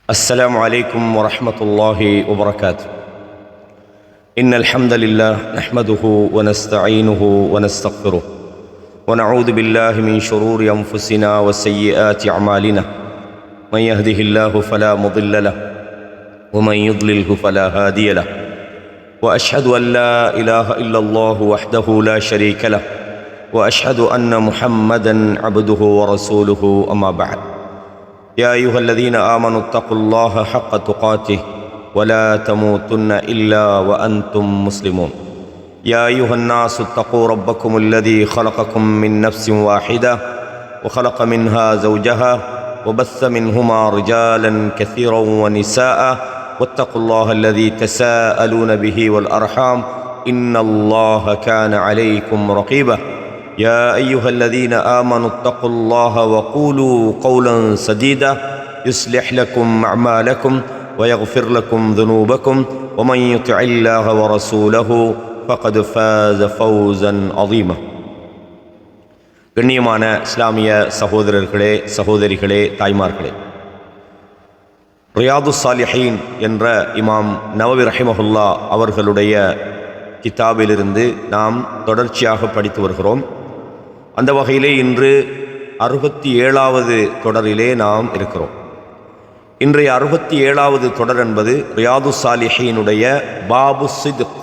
السلام عليكم ورحمة الله وبركاته. إن الحمد لله نحمده ونستعينه ونستغفره ونعوذ بالله من شرور أنفسنا وسيئات أعمالنا. من يهده الله فلا مضل له ومن يضلله فلا هادي له، وأشهد أن لا إله إلا الله وحده لا شريك له، وأشهد أن محمدا عبده ورسوله. أما بعد، يا أيها الذين آمنوا اتقوا الله حق تقاته ولا تموتن إلا وأنتم مسلمون. يا أيها الناس اتقوا ربكم الذي خلقكم من نفس واحدة وخلق منها زوجها وبث منهما رجالا كثيرا ونساء واتقوا الله الذي تساءلون به والأرحام إن الله كان عليكم رقيبا. يا أيها الذين آمنوا اتقوا الله وقولوا قولا سديدا يصلح لكم أعمالكم ويغفر لكم ذنوبكم ومن يطع الله ورسوله فقد فاز فوزا عظيما. கண்ணியமான இஸ்லாமிய சகோதரர்களே, சகோதரிகளே, தாய்மார்களே, ரியாது சாலிஹீன் என்ற இமாம் நவவி ரஹிமஹுல்லா அவர்களுடைய கிதாபிலிருந்து நாம் தொடர்ச்சியாக படித்து வருகிறோம். அந்த வகையிலே இன்று 67வது தொடரிலே நாம் இருக்கிறோம். இன்றைய 67வது தொடர் என்பது ரியாது சாலிஹீனுடைய பாபு சித்க்,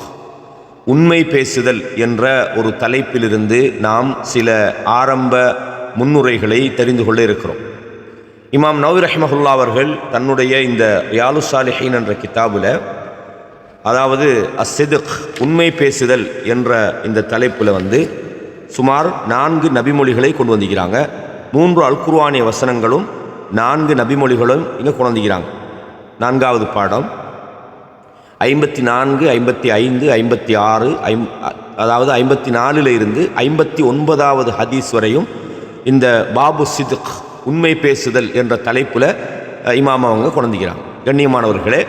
உண்மை பேசுதல் என்ற ஒரு தலைப்பிலிருந்து நாம் சில ஆரம்ப முன்னுரைகளை தெரிந்து கொள்ள இருக்கிறோம். இமாம் நவவி ரஹிமஹுல்லா அவர்கள் தன்னுடைய இந்த ரியாது சாலிஹீன் என்ற கிதாபில், அதாவது அஸ்ஸித்க், உண்மை பேசுதல் என்ற இந்த தலைப்பில் சுமார் 4 நபிமொழிகளை கொண்டு வந்திருக்கிறாங்க. 3 அல்குர்ஆனிய வசனங்களும் 4 நபிமொழிகளும் இங்கே கொண்டு வந்திருக்கிறாங்க. 4வது பாடம் 54, 55, 56, அதாவது 54 இருந்து 59வது ஹதீஸ் வரையும் இந்த பாபு சித்க், உண்மை பேசுதல் என்ற தலைப்பில் இமாம் அவங்க கொண்டு வந்திருக்கிறாங்க. கண்ணியமானவர்களே,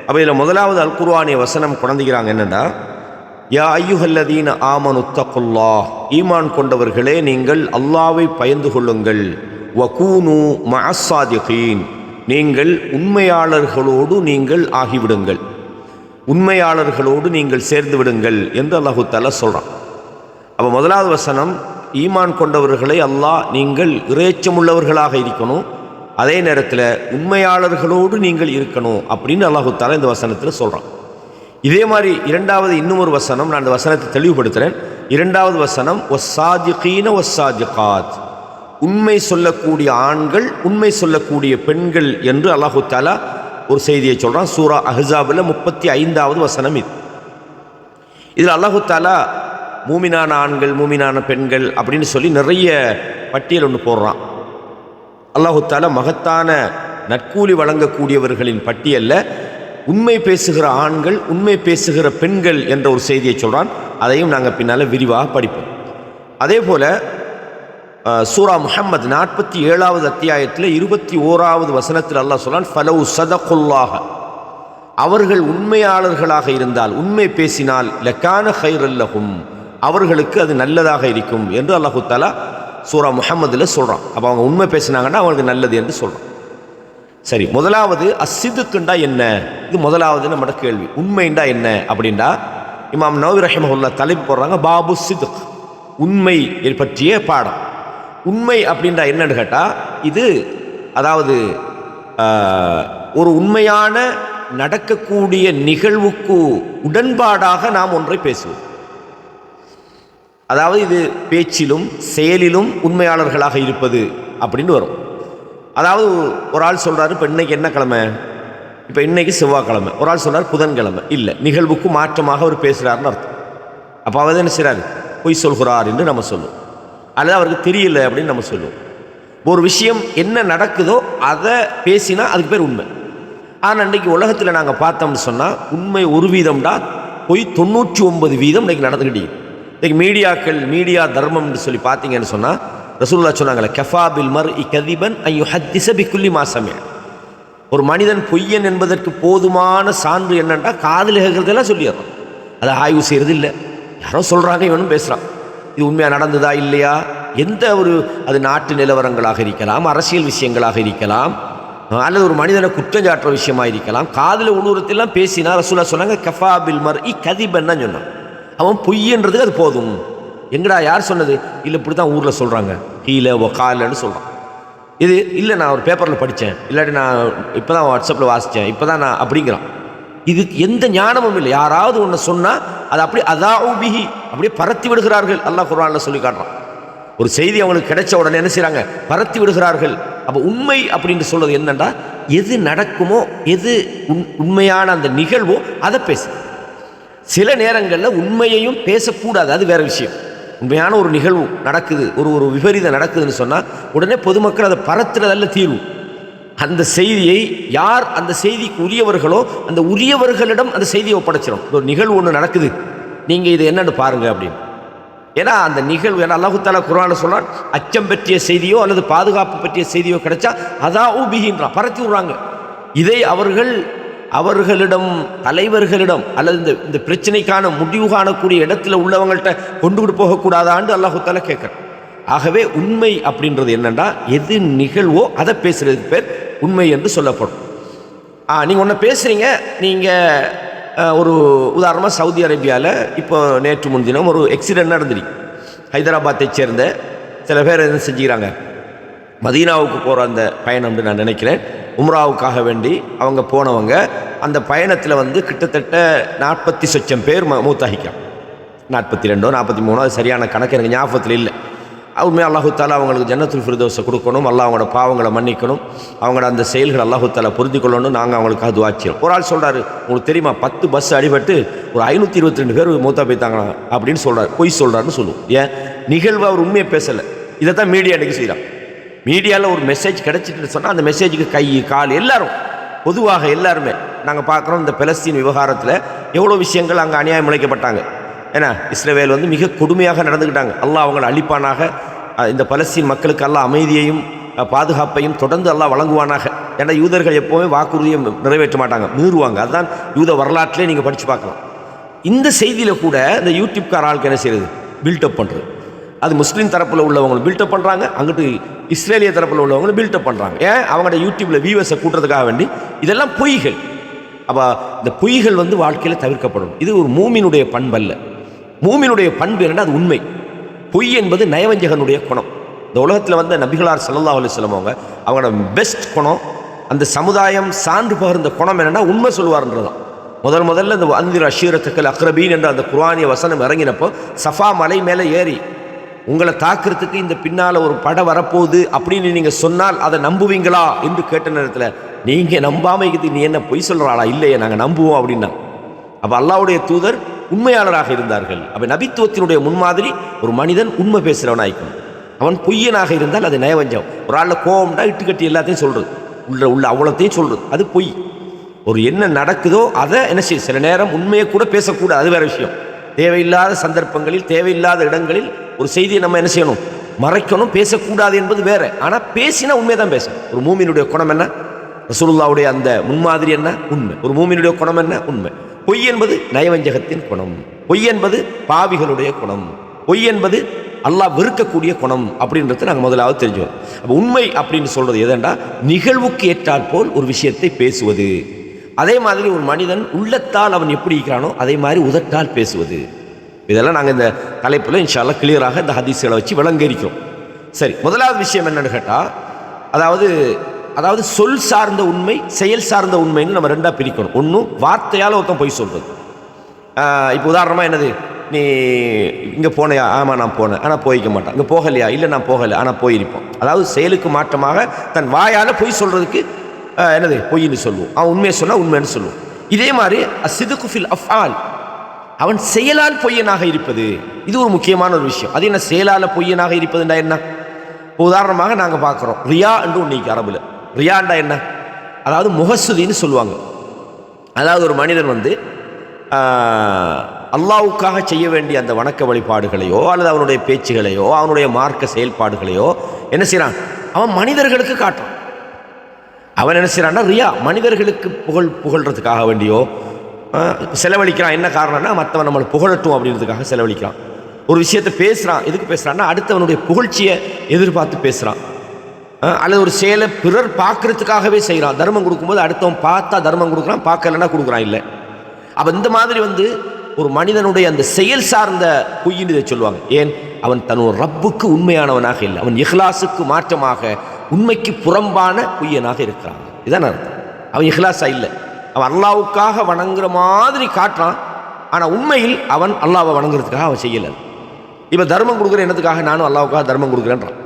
அப்போ இதில் முதலாவது அல்குர்ஆனிய வசனம் கொண்டு வந்திருக்கிறாங்க. என்னென்னா, யா ஐயுஹல்லதீன ஆமனு தக்குல்லாஹ், ஈமான் கொண்டவர்களே நீங்கள் அல்லாஹ்வை பயந்து கொள்ளுங்கள். வகூனு மஅஸ்ஸாதிகீன், நீங்கள் உண்மையாளர்களோடு நீங்கள் ஆகிவிடுங்கள், உண்மையாளர்களோடு நீங்கள் சேர்ந்து விடுங்கள் என்று அல்லாஹு தஆலா சொல்கிறான். அப்போ முதலாவது வசனம், ஈமான் கொண்டவர்களை அல்லாஹ் நீங்கள் இறைச்சமுள்ளவர்களாக இருக்கணும், அதே நேரத்தில் உண்மையாளர்களோடு நீங்கள் இருக்கணும் அப்படின்னு அல்லாஹு தஆலா இந்த வசனத்தில் சொல்கிறான். இதே மாதிரி இரண்டாவது இன்னும் வசனம், நான் அந்த வசனத்தை தெளிவுபடுத்துகிறேன். 2வது வசனம், வஸ்ஸாதிகீன வஸ்ஸாதிகாத், உண்மை சொல்லக்கூடிய ஆண்கள், உண்மை சொல்லக்கூடிய பெண்கள் என்று அல்லாஹு தஆலா ஒரு செய்தியை சொல்கிறான். சூரா அஹ்ஸாபில் 35வது வசனம் இது. இதில் அல்லாஹு தஆலா மூமினான ஆண்கள், மூமினான பெண்கள் அப்படின்னு சொல்லி நிறைய பட்டியல் ஒன்று போடுறான். அல்லாஹு தஆலா மகத்தான நற்கூலி வழங்கக்கூடியவர்களின் பட்டியலில் உண்மை பேசுகிற ஆண்கள், உண்மை பேசுகிற பெண்கள் என்ற ஒரு செய்தியை சொல்கிறான். அதையும் நாங்கள் பின்னால் விரிவாக படிப்போம். அதே போல் சூரா முஹம்மது 47வது அத்தியாயத்தில் 21வது வசனத்தில் அல்லாஹ் சொல்றான், ஃபலவு சதகுல்லாஹ, அவர்கள் உண்மையாளர்களாக இருந்தால், உண்மை பேசினால், லகான கைரல் லஹும், அவர்களுக்கு அது நல்லதாக இருக்கும் என்று அல்லாஹு தஆலா சூரா முஹம்மதில் சொல்கிறான். அப்போ அவங்க உண்மை பேசினாங்கன்னா அவங்களுக்கு நல்லது என்று சொல்கிறான். சரி, முதலாவது அஸ்ஸித்க்ண்டா என்ன? இது முதலாவது நம்மளோட கேள்வி. உண்மைண்டா என்ன அப்படின்டா இமாம் நவவி ரஹிமஹுல்லா தலைப்பு போடுறாங்க, பாபு சித்க், உண்மை பற்றிய பாடம். உண்மை அப்படின்றா என்னன்னு கேட்டால், இது அதாவது ஒரு உண்மையான நடக்கக்கூடிய நிகழ்வுக்கு உடன்பாடாக நாம் ஒன்றை பேசுவோம். அதாவது இது பேச்சிலும் செயலிலும் உண்மையாளர்களாக இருப்பது அப்படின்னு வரும். அதாவது ஒரு ஆள் சொல்கிறாரு, இப்போ இன்னைக்கு என்ன கிழமை, இப்போ இன்னைக்கு செவ்வாய்க்கிழமை, ஒரு ஆள் சொல்கிறார் புதன்கிழமை, இல்லை, நிகழ்வுக்கு மாற்றமாக அவர் பேசுகிறாருன்னு அர்த்தம். அப்போ அவர் என்ன செய்கிறாரு, பொய் சொல்கிறார் என்று நம்ம சொல்லுவோம், அல்லது அவருக்கு தெரியல அப்படின்னு நம்ம சொல்லுவோம். ஒரு விஷயம் என்ன நடக்குதோ அதை பேசினா அதுக்கு பேர் உண்மை. ஆனால் இன்றைக்கி உலகத்தில் நாங்கள் பார்த்தோம்னு சொன்னால், உண்மை 1% பொய் 99% இன்றைக்கி நடந்துக்கிட்டே. இன்றைக்கி மீடியாக்கள், மீடியா தர்மம்னு சொல்லி பார்த்தீங்கன்னு சொன்னால், ரசூலுல்லாஹ் சொன்னாங்களே, கஃபா பில் மர்இ கதிபன் அன் யுஹத்திஸ பிகுல்லி மா சமிஅ, ஒரு மனிதன் பொய்யன் என்பதற்கு போதுமான சான்று என்னென்னா, காதில் கேட்கறதெல்லாம் சொல்லிடுறான், அதை ஆய்வு செய்கிறது இல்லை. யாரோ சொல்கிறாங்க, இவனும் பேசுகிறான், இது உண்மையாக நடந்ததா இல்லையா, எந்த ஒரு, அது நாட்டு நிலவரங்களாக இருக்கலாம், அரசியல் விஷயங்களாக இருக்கலாம், அல்லது ஒரு மனிதனை குற்றம் சாட்டுற விஷயமா இருக்கலாம். காதில் உழுவுறதெல்லாம் பேசினா ரசூலா சொன்னாங்க கஃபா பில் மர்இ கதிபன்னா சொன்னான். அவன் பொய்யன்றதுக்கு அது போதும். எங்கடா யார் சொன்னது? இல்லை இப்படி தான் ஊரில் சொல்கிறாங்க, கீழே காலன்னு சொல்கிறான். இது இல்லை நான் ஒரு பேப்பரில் படித்தேன், இல்லாட்டி நான் இப்போ தான் வாட்ஸ்அப்பில் வாசித்தேன், இப்போ தான் நான் அப்படிங்கிறான். இது எந்த ஞானமும் இல்லை. யாராவது ஒன்று சொன்னால் அதை அப்படி அதாஉபிஹி அப்படியே பரத்தி விடுகிறார்கள். அல்லாஹ் குர்ஆனில் சொல்லி காட்டுறான். ஒரு செய்தி அவங்களுக்கு கிடைச்ச உடனே என்ன செய்கிறாங்க? பரத்தி விடுகிறார்கள். அப்போ உண்மை அப்படின்னு சொல்றது என்னன்னா, எது நடக்குமோ, எது உண்மையான அந்த நிகழ்வோ அதை பேசு. சில நேரங்களில் உண்மையையும் பேசக்கூடாது, அது வேற விஷயம். உண்மையான ஒரு நிகழ்வு நடக்குது, ஒரு விபரீதம் நடக்குதுன்னு சொன்னால் உடனே பொதுமக்கள் அதை பரத்துறதல்ல தீர்வு. அந்த செய்தியை யார் அந்த செய்திக்கு உரியவர்களோ அந்த உரியவர்களிடம் அந்த செய்தியை ஒப்படைச்சிடும். ஒரு நிகழ்வு ஒன்று நடக்குது, நீங்கள் இது என்னன்னு பாருங்க அப்படின்னு. ஏன்னா அந்த நிகழ்வு, ஏன்னா அல்லாஹு தஆலா குர்ஆன்ல சொல்றான், அச்சம் பற்றிய செய்தியோ அல்லது பாதுகாப்பு பற்றிய செய்தியோ கிடைச்சா அதாஉபிஹின்றான், பரத்தி விடுறாங்க. இதை அவர்களிடம் தலைவர்களிடம் அல்லது இந்த பிரச்சனைக்கான முடிவு காணக்கூடிய இடத்துல உள்ளவங்கள்ட்ட கொண்டு போகக்கூடாதான்னு அல்லாஹு தஆலா கேட்குறான். ஆகவே உண்மை அப்படின்றது என்னன்னா, எது நிகழ்வோ அதை பேசுறதுக்கு பேர் உண்மை என்று சொல்லப்படும். நீங்கள் ஒன்று பேசுகிறீங்க, நீங்கள் ஒரு உதாரணமாக சவுதி அரேபியாவில் இப்போ நேற்று முன்தினம் ஒரு ஆக்சிடென்ட் நடந்துருக்கு. ஹைதராபாத்தை சேர்ந்த சில பேர் என்ன செஞ்சுக்கிறாங்க, மதீனாவுக்கு போகிற அந்த பயணம்னு நான் நினைக்கிறேன், உம்ராவுக்காக வேண்டி அவங்க போனவங்க அந்த பயணத்தில் கிட்டத்தட்ட 40 லட்சம் பேர் மூத்தாகிக்கலாம். 42 43 அது சரியான கணக்கு எனக்கு ஞாபகத்தில் இல்லை. உண்மையாக அல்லாஹு தாலா அவங்களுக்கு ஜன்னத்துல் ஃபிர்தௌஸை கொடுக்கணும், அல்லாஹ் அவங்களோட பாவங்களை மன்னிக்கணும், அவங்களோட அந்த செயல்கள் அல்லாஹு தாலா புரிந்து கொள்ளணும். நாங்கள் அவங்களுக்காக துஆச்சிரோம். ஒரு ஆள் சொல்கிறாரு, உங்களுக்கு தெரியுமா 10 பஸ் அடிபட்டு ஒரு 522 பேர் மூத்தா போய்த்தாங்க அப்படின்னு சொல்கிறார். பொய் சொல்கிறாருன்னு சொல்லுவோம். ஏன்? நிகழ்வு அவர் உண்மையை பேசலை. இதை தான் மீடியா அன்றைக்கி செய்கிறான். மீடியாவில் ஒரு மெசேஜ் கிடச்சிட்டு சொன்னால் அந்த மெசேஜுக்கு கை கால் எல்லாரும் பொதுவாக எல்லாருமே நாங்கள் பார்க்குறோம். இந்த பலஸ்தீன் விவகாரத்தில் எவ்வளோ விஷயங்கள் அங்கே அநியாயம் இழைக்கப்பட்டாங்க. ஏன்னா இஸ்ரவேல் மிக கொடுமையாக நடந்துக்கிட்டாங்க. அல்லாஹ் அவங்களை அழிப்பானாக. இந்த பலஸ்தீன் மக்களுக்கு அல்லாஹ் அமைதியையும் பாதுகாப்பையும் தொடர்ந்து அல்லாஹ் வழங்குவானாக. ஏன்னா யூதர்கள் எப்போவுமே வாக்குறுதியை நிறைவேற்ற மாட்டாங்க, மீறுவாங்க. அதுதான் யூத வரலாற்றிலே நீங்கள் படித்து பார்க்கலாம். இந்த செய்தியில் கூட இந்த யூடியூப்கார ஆளுக்கு என்ன செய்யுது? பில்டப் பண்ணுறது. அது முஸ்லீம் தரப்பில் உள்ளவங்களும் பில்டப் பண்ணுறாங்க, அங்கிட்டு இஸ்ரேலிய தரப்பில் உள்ளவங்களும் பில்டப் பண்ணுறாங்க. ஏன்? அவங்களோட யூடியூப்பில் வியூவர்ஸை கூட்டுறதுக்காக வேண்டி. இதெல்லாம் பொய்கள். அப்போ இந்த பொய்கள் வாழ்க்கையில் தவிர்க்கப்படும். இது ஒரு மூமினுடைய பண்பல்ல. மூமினுடைய பண்பு என்னன்னா அது உண்மை. பொய் என்பது நயவஞ்சகனுடைய குணம். இந்த உலகத்தில் நபிகளார் ஸல்லல்லாஹு அலைஹி வஸல்லம் அவங்களோட பெஸ்ட் குணம், அந்த சமுதாயம் சான்று பகிர்ந்த குணம் என்னென்னா உண்மை சொல்லுவார்ன்றதான். முதல்ல இந்த அந்திர அஷீரத்துக்கள் அக்ரபீன் என்ற அந்த குர்ஆனிய வசனம் இறங்கினப்போ சஃபா மலை மேலே ஏறி உங்களை தாக்குறதுக்கு இந்த பின்னால் ஒரு படை வரப்போகுது அப்படின்னு நீங்கள் சொன்னால் அதை நம்புவீங்களா என்று கேட்ட நேரத்தில், நீங்கள் நம்பாமைக்கு நீ என்ன பொய் சொல்கிறாளா? இல்லையே, நாங்கள் நம்புவோம் அப்படின்னா. அப்போ அல்லாஹ்வுடைய தூதர் உண்மையாளராக இருந்தார்கள். அப்போ நபித்துவத்தினுடைய முன்மாதிரி ஒரு மனிதன் உண்மை பேசுகிறவனாய்க்கும். அவன் பொய்யனாக இருந்தால் அது நயவஞ்சம். ஒரு ஆளில் கோவம்டா இட்டுக்கட்டி எல்லாத்தையும் சொல்கிறது, உள்ள அவ்வளோத்தையும் சொல்கிறது, அது பொய். ஒரு என்ன நடக்குதோ அதை என்ன செய்ய, சில நேரம் உண்மையை கூட பேசக்கூடாது, அது வேறு விஷயம். தேவையில்லாத சந்தர்ப்பங்களில் தேவையில்லாத இடங்களில் ஒரு செய்தியை நம்ம என்ன செய்யணும்? மறைக்கணும், பேசக்கூடாது என்பது வேற. ஆனால் பேசினா உண்மையை தான் பேசணும். ஒரு மூமினுடைய குணம் என்ன? ரசூலுல்லாஹ்வுடைய அந்த முன்மாதிரி என்ன? உண்மை. ஒரு மூமினுடைய குணம் என்ன? உண்மை. பொய் என்பது நயவஞ்சகத்தின் குணம். பொய் என்பது பாவிகளுடைய குணம். பொய் என்பது அல்லாஹ் வெறுக்கக்கூடிய குணம் அப்படின்றத நாங்கள் முதலாவது தெரிஞ்சுவோம். அப்போ உண்மை அப்படின்னு சொல்றது எதென்றா, நிகழ்வுக்கு ஏற்றாற் போல் ஒரு விஷயத்தை பேசுவது. அதே மாதிரி ஒரு மனிதன் உள்ளத்தால் அவன் எப்படி இருக்கிறானோ அதே மாதிரி உதட்டால் பேசுவது. இதெல்லாம் நாங்கள் இந்த தலைப்பில் இன்ஷா அல்லாஹ் கிளியராக இந்த ஹதீஸ்களை வச்சு விளங்கியிருக்கிறோம். சரி, முதலாவது விஷயம் என்னன்னு கேட்டால், அதாவது சொல் சார்ந்த உண்மை, செயல் சார்ந்த உண்மைன்னு நம்ம ரெண்டாக பிரிக்கணும். ஒன்றும் வார்த்தையால் ஒருத்தன் பொய் சொல்கிறது. இப்போ உதாரணமாக என்னது, நீ இங்கே போனையா? ஆமாம் நான் போனேன், ஆனால் போய்க்க மாட்டான். இங்கே போகலையா? இல்லை நான் போகலை, ஆனால் போயிருப்போம். அதாவது செயலுக்கு மாற்றமாக தன் வாயால் பொய் சொல்கிறதுக்கு என்னது பொய்ன்னு சொல்லுவோம். அவன் உண்மையை சொன்னால் உண்மைன்னு சொல்லுவோம். இதே மாதிரி அஸ்ஸிதுகு ஃபில் அஃஆல், அவன் செயலால் பொய்யனாக இருப்பது, இது ஒரு முக்கியமான ஒரு விஷயம். அது என்ன செயலால் பொய்யனாக இருப்பதுண்டா என்ன? இப்போ உதாரணமாக நாங்கள் பார்க்குறோம், ரியா என்று ஒன்று அரபுல. ரியாண்டா என்ன? அதாவது முகஸ்துதின்னு சொல்லுவாங்க. அதாவது ஒரு மனிதன் அல்லாஹ்வுக்காக செய்ய வேண்டிய அந்த வணக்க வழிபாடுகளையோ அல்லது அவனுடைய பேச்சுகளையோ அவனுடைய மார்க்க செயல்பாடுகளையோ என்ன செய்கிறான்? அவன் மனிதர்களுக்கு காட்டுறான். அவன் என்ன செய்கிறான்னா ரியா, மனிதர்களுக்கு புகழ்றதுக்காக வேண்டியோ செலவழிக்கிறான். என்ன காரணம்னா, மற்றவன் நம்மளை புகழட்டும் அப்படின்றதுக்காக செலவழிக்கிறான். ஒரு விஷயத்தை பேசுகிறான். எதுக்கு பேசுகிறான்னா, அடுத்தவனுடைய புகழ்ச்சியை எதிர்பார்த்து பேசுகிறான். அல்லது ஒரு செயலை பிறர் பார்க்கறதுக்காகவே செய்கிறான். தர்மம் கொடுக்கும்போது அடுத்தவன் பார்த்தா தர்மம் கொடுக்குறான், பார்க்கலன்னா கொடுக்குறான் இல்லை. அப்போ இந்த மாதிரி ஒரு மனிதனுடைய அந்த செயல் சார்ந்த பொய்ன்னு இதை சொல்லுவாங்க. ஏன்? அவன் தன்னோட ரப்புக்கு உண்மையானவனாக இல்லை, அவன் இஹ்லாஸுக்கு மாற்றமாக உண்மைக்கு புறம்பான பொய்யனாக இருக்கிறான். இதான் அர்த்தம். அவன் இஹ்லாஸா இல்லை, அவன் அல்லாவுக்காக வணங்குற மாதிரி காட்டுறான், ஆனால் உண்மையில் அவன் அல்லாவை வணங்குறதுக்காக அவன் செய்யலை. இப்போ தர்மம் கொடுக்குற என்னதுக்காக? நானும் அல்லாவுக்காக தர்மம் கொடுக்குறேன்றான்.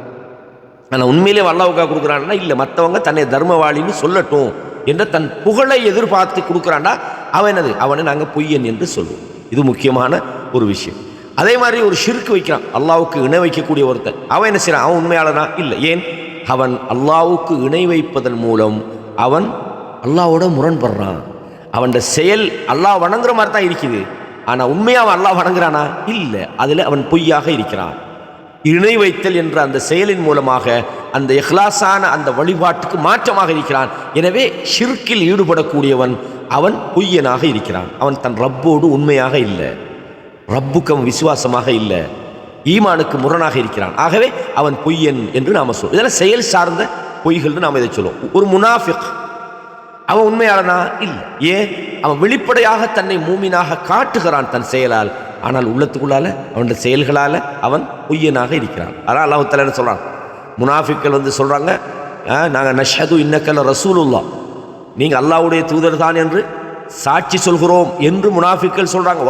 ஆனால் உண்மையிலே அல்லாவுக்காக கொடுக்குறான்னா இல்லை, மற்றவங்க தன்னை தர்மவாளின்னு சொல்லட்டும் என்ற தன் புகழை எதிர்பார்த்து கொடுக்குறான்டா அவன் என்னது? அவனை நாங்கள் பொய்யன் என்று சொல்லுவோம். இது முக்கியமான ஒரு விஷயம். அதே மாதிரி ஒரு ஷிர்க் வைக்கிறான், அல்லாவுக்கு இணை வைக்கக்கூடிய ஒருத்தன், அவன் என்ன செய்யறான்? அவன் உண்மையாளனா இல்லை. ஏன்? அவன் அல்லாவுக்கு இணை வைப்பதன் மூலம் அவன் அல்லாவோட முரண்படுறான். அவன் செயல் அல்லாஹ் வணங்குற மாதிரி தான் இருக்குது, ஆனால் உண்மையாக அவன் அல்லாஹ் வணங்குறானா? இல்லை, அதில் அவன் பொய்யாக இருக்கிறான். இணை வைத்தல் என்ற அந்த செயலின் மூலமாக அந்த இஹ்லாஸான அந்த வழிபாட்டுக்கு மாற்றமாக இருக்கிறான். எனவே ஷிர்கில் ஈடுபடக்கூடியவன் அவன் பொய்யனாக இருக்கிறான். அவன் தன் ரப்போடு உண்மையாக இல்லை, ரப்புக்கு அவன் விசுவாசமாக இல்லை, ஈமானுக்கு முரணாக இருக்கிறான். ஆகவே அவன் பொய்யன் என்று நாம் சொல்லுவோம். இதெல்லாம் செயல் சார்ந்த பொய்கள் நாம் இதை சொல்லுவோம். ஒரு முனாஃபிக் அவன் உண்மையாளனா? இல்லை. ஏன்? அவன் வெளிப்படையாக தன்னை மூமினாக காட்டுகிறான் தன் செயலால், ஆனால் உள்ளத்துக்குள்ளால அவனுடைய செயல்களால் அவன் பொய்யனாக இருக்கிறான். அதான் அல்லாஹ் தஆலா என்ன சொல்கிறான்? முனாஃபிக்கள் சொல்கிறாங்க, நாங்கள் நஷ்ஹது இன்னக்கல ரசூலுல்லா, நீங்கள் அல்லாஹ்வுடைய தூதர் தான் என்று சாட்சி சொல்கிறோம் என்று முனாஃபிக்கள் சொல்கிறாங்க.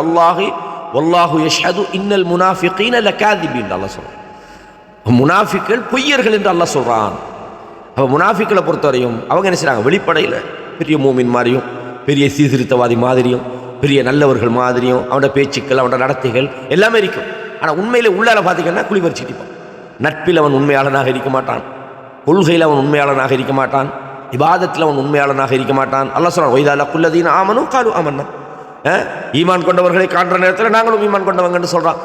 வல்லாஹு யஷ்ஹது இன்னல் முனாஃபிகீன லகாதிபீன் அல்லாஹ் சொல்கிறான். முனாஃபிக்கள் பொய்யர்கள் என்று அல்லாஹ் சொல்கிறான். அப்போ முனாஃபிக்களை பொறுத்தவரையும் அவங்க என்ன செய்கிறாங்க? வெளிப்படையில் பெரிய மூமின் மாதிரியும் பெரிய சீர்திருத்தவாதி மாதிரியும் பெரிய நல்லவர்கள் மாதிரியும் அவனோட பேச்சுக்கள் அவனோட நடத்தைகள் எல்லாமே இருக்கும். ஆனால் உண்மையில் உள்ளால பார்த்தீங்கன்னா குழி வரிச்சிட்டிப்பான். நட்பில் அவன் உண்மையாளனாக இருக்க மாட்டான், கொள்கையில் அவன் உண்மையாளனாக இருக்க மாட்டான், இபாதத்தில் அவன் உண்மையாளனாக இருக்க மாட்டான். அல்லாஹ் சொல்றான், வைதா லக்குல்லதீன ஆமனு காலு ஆமன்னா, ஈமான் கொண்டவர்களை காண்ற நேரத்தில் நாங்களும் ஈமான் கொண்டவங்கன்னு சொல்கிறான்.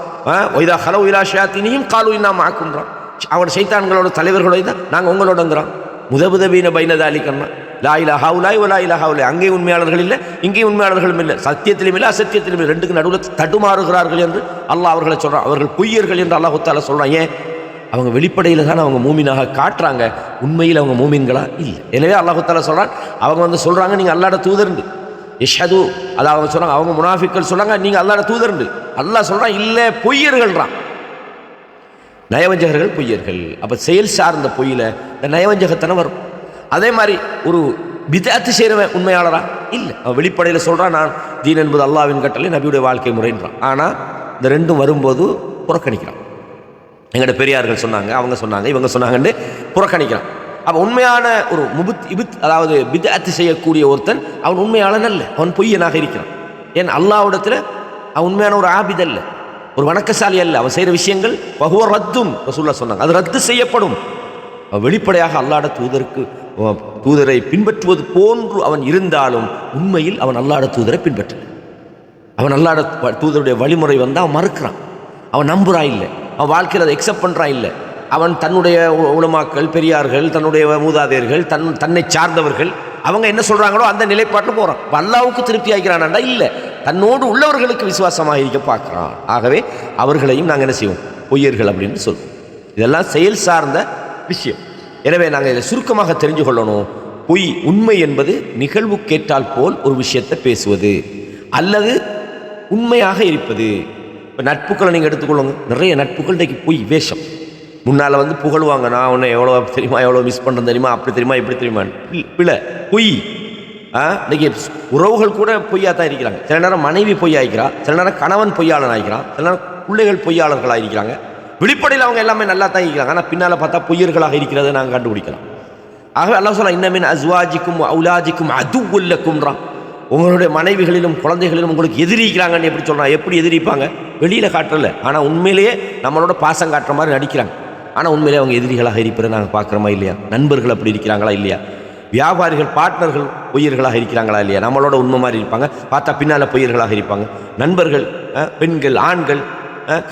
வைதா ஹலோ இலா ஷயாத்தீனியும் காலு இன்னா மாக்குன்றான். அவனோட சைத்தான்களோட தலைவர்களோட தான் நாங்கள் உங்களோடங்கிறான். முதபுதபீன பைனதாலிக்கன்னா லா இலாஹா உலாய் வலா இலாஹா உலாய், அங்கேயும் உண்மையாளர்கள் இல்லை இங்கேயும் உண்மையாளர்களும் இல்லை, சத்தியத்திலும் இல்லை அசத்தியத்திலும் இல்லை, ரெண்டுக்கு நடுவில் தடுமாறுகிறார்கள் என்று அல்லாஹ் அவர்களை சொல்கிறான். அவர்கள் பொய்யர்கள் என்று அல்லாஹ் தஆலா சொல்கிறான். ஏன்? அவங்க வெளிப்படையில் தான் அவங்க மூமினாக காட்டுறாங்க, உண்மையில் அவங்க மூமின்களா இல்லை. எனவே அல்லாஹ் தஆலா சொல்கிறான், அவங்க சொல்கிறாங்க நீங்கள் அல்லாஹ்ட தூதர்ண்டு யஷ்ஹது, அதாவது அவங்க சொல்கிறாங்க, அவங்க முனாஃபிக்கள் சொல்கிறாங்க நீங்கள் அல்லாஹ்ட தூதர்ண்டு. அல்லாஹ் சொல்கிறான் இல்லை, பொய்யர்கள்றான், நயவஞ்சகர்கள் பொய்யர்கள். அப்போ செயல் சார்ந்த பொய்யில் இந்த நயவஞ்சகத்தனை வரும். அதே மாதிரி ஒரு பிதஅத்து செய்கிறவன் உண்மையாளரா? இல்லை. அவன் வெளிப்படையில் சொல்கிறான் நான் தீன் என்பது அல்லாஹ்வின் கட்டளை நபியுடைய வாழ்க்கை முறைன்றான். ஆனால் இந்த ரெண்டும் வரும்போது புறக்கணிக்கிறான். எங்கள்கிட்ட பெரியார்கள் சொன்னாங்க, அவங்க சொன்னாங்க, இவங்க சொன்னாங்கன்னு புறக்கணிக்கிறான். அப்போ உண்மையான ஒரு அதாவது பிதஅத்து செய்யக்கூடிய ஒருத்தன் அவன் உண்மையாளன் அல்ல, அவன் பொய்யனாக இருக்கிறான். ஏன்? அல்லாஹ்விடத்தில் அவன் உண்மையான ஒரு ஆபித் அல்ல, ஒரு வணக்கசாலி அல்ல. அவன் செய்கிற விஷயங்கள் பகுவ ரத்தும் ரசூலுல்லாஹ் சொன்னாங்க, அது ரத்து செய்யப்படும். வெளிப்படையாக அல்லாஹ்வுடைய தூதரை பின்பற்றுவது போன்று அவன் இருந்தாலும் உண்மையில் அவன் அல்லாஹ்வுடைய தூதரை பின்பற்றல. அவன் அல்லாஹ்வுடைய தூதருடைய வழிமுறை வந்து அவன் மறுக்கிறான், அவன் நம்புறா இல்லை, அவன் வாழ்க்கையில் அதை எக்ஸப்ட் பண்ணுறான் இல்லை. அவன் தன்னுடைய உலமாக்கள் பெரியார்கள் தன்னுடைய மூதாதையர்கள் தன்னை சார்ந்தவர்கள் அவங்க என்ன சொல்கிறாங்களோ அந்த நிலைப்பாட்டில் போகிறான். அல்லாஹ்வுக்கு திருப்தி ஆகிறான்டா இல்லை, தன்னோடு உள்ளவர்களுக்கு விசுவாசமாக இருக்க பார்க்குறான். ஆகவே அவர்களையும் நாங்கள் என்ன செய்வோம்? பொய்யர்கள் அப்படின்னு சொல்லுவோம். இதெல்லாம் செயல் சார்ந்த விஷயம். எனவே நாங்கள் இதை சுருக்கமாக தெரிஞ்சு கொள்ளணும். பொய் உண்மை என்பது நிகழ்வு கேட்டால் போல் ஒரு விஷயத்தை பேசுவது அல்லது உண்மையாக இருப்பது. இப்போ நட்புக்களை நீங்கள் எடுத்துக்கொள்ளுங்க, நிறைய நட்புகள் இன்றைக்கு பொய் வேஷம். முன்னால் புகழ்வாங்க, நான் உன்னை எவ்வளோ தெரியுமா, எவ்வளோ மிஸ் பண்ணுறேன் தெரியுமா, அப்படி தெரியுமா, இப்படி தெரியுமா, பிள்ளை பொய். இன்றைக்கி உறவுகள் கூட பொய்யாக தான் இருக்கிறாங்க. சில நேரம் மனைவி பொய்யாகிறான், சில நேரம் கணவன் பொய்யாளன் ஆகிறான், சில நேரம் பிள்ளைகள் பொய்யாளர்களாக இருக்கிறாங்க. வெளிப்படையில் அவங்க எல்லாமே நல்லா தான் இருக்கிறாங்க, ஆனால் பின்னால் பார்த்தா பொய்யர்களாக இருக்கிறத நாங்கள் கண்டுபிடிக்கலாம். ஆகவே அல்லாஹ் சொல்லலாம், இன்னமின் அஸ்வாஜிக்கும் அவுலாஜிக்கும் அதுவுல் லக்கும்ன்றான். உங்களுடைய மனைவிகளிலும் குழந்தைகளிலும் உங்களுக்கு எதிரிக்கிறாங்கன்னு எப்படி சொல்கிறான்? எப்படி எதிரிப்பாங்க? வெளியில் காட்டுறல, ஆனால் உண்மையிலேயே நம்மளோட பாசம் காட்டுற மாதிரி நடிக்கிறாங்க. ஆனால் உண்மையிலே அவங்க எதிரிகளாக இருப்பதை நாங்கள் பார்க்குறோமா இல்லையா? நண்பர்கள் அப்படி இருக்கிறாங்களா இல்லையா? வியாபாரிகள் பார்ட்னர்கள் பொய்யர்களாக இருக்கிறாங்களா இல்லையா? நம்மளோட உண்மை மாதிரி இருப்பாங்க, பார்த்தா பின்னால் பொய்யர்களாக இருப்பாங்க. நண்பர்கள், பெண்கள், ஆண்கள்,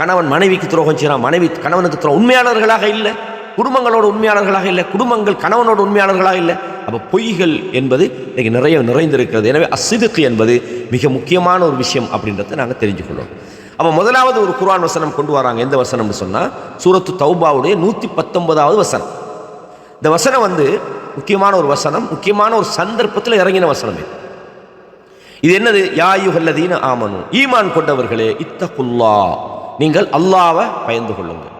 கணவன் மனைவிக்கு துரோகம் செய்கிறான், மனைவி கணவனுக்கு துரோகம், உண்மையாளர்களாக இல்லை, குடும்பங்களோட உண்மையாளர்களாக இல்லை, குடும்பங்கள் கணவனோட உண்மையாளர்களாக இல்லை. அப்போ பொய்கள் என்பது இன்றைக்கு நிறைய நிறைந்திருக்கிறது. எனவே அஸ்ஸிதுக் என்பது மிக முக்கியமான ஒரு விஷயம் அப்படின்றத நாங்கள் தெரிஞ்சுக்கொள்ளணும். அப்போ முதலாவது ஒரு குர்ஆன் வசனம் கொண்டு வராங்க. எந்த வசனம்னு சொன்னால் சூரத்து தௌபாவுடைய 119வது வசனம். இந்த வசனம் முக்கியமான ஒரு வசனம், முக்கியமான ஒரு சந்தர்ப்பத்தில் இறங்கின வசனம். இது என்னது? யா அய்யுஹல்லதீன ஆமனு, ஈமான் கொண்டவர்களே, இத்தகுல்லா, நீங்கள் அல்லாஹ்வை பயந்து கொள்ளுங்கள்.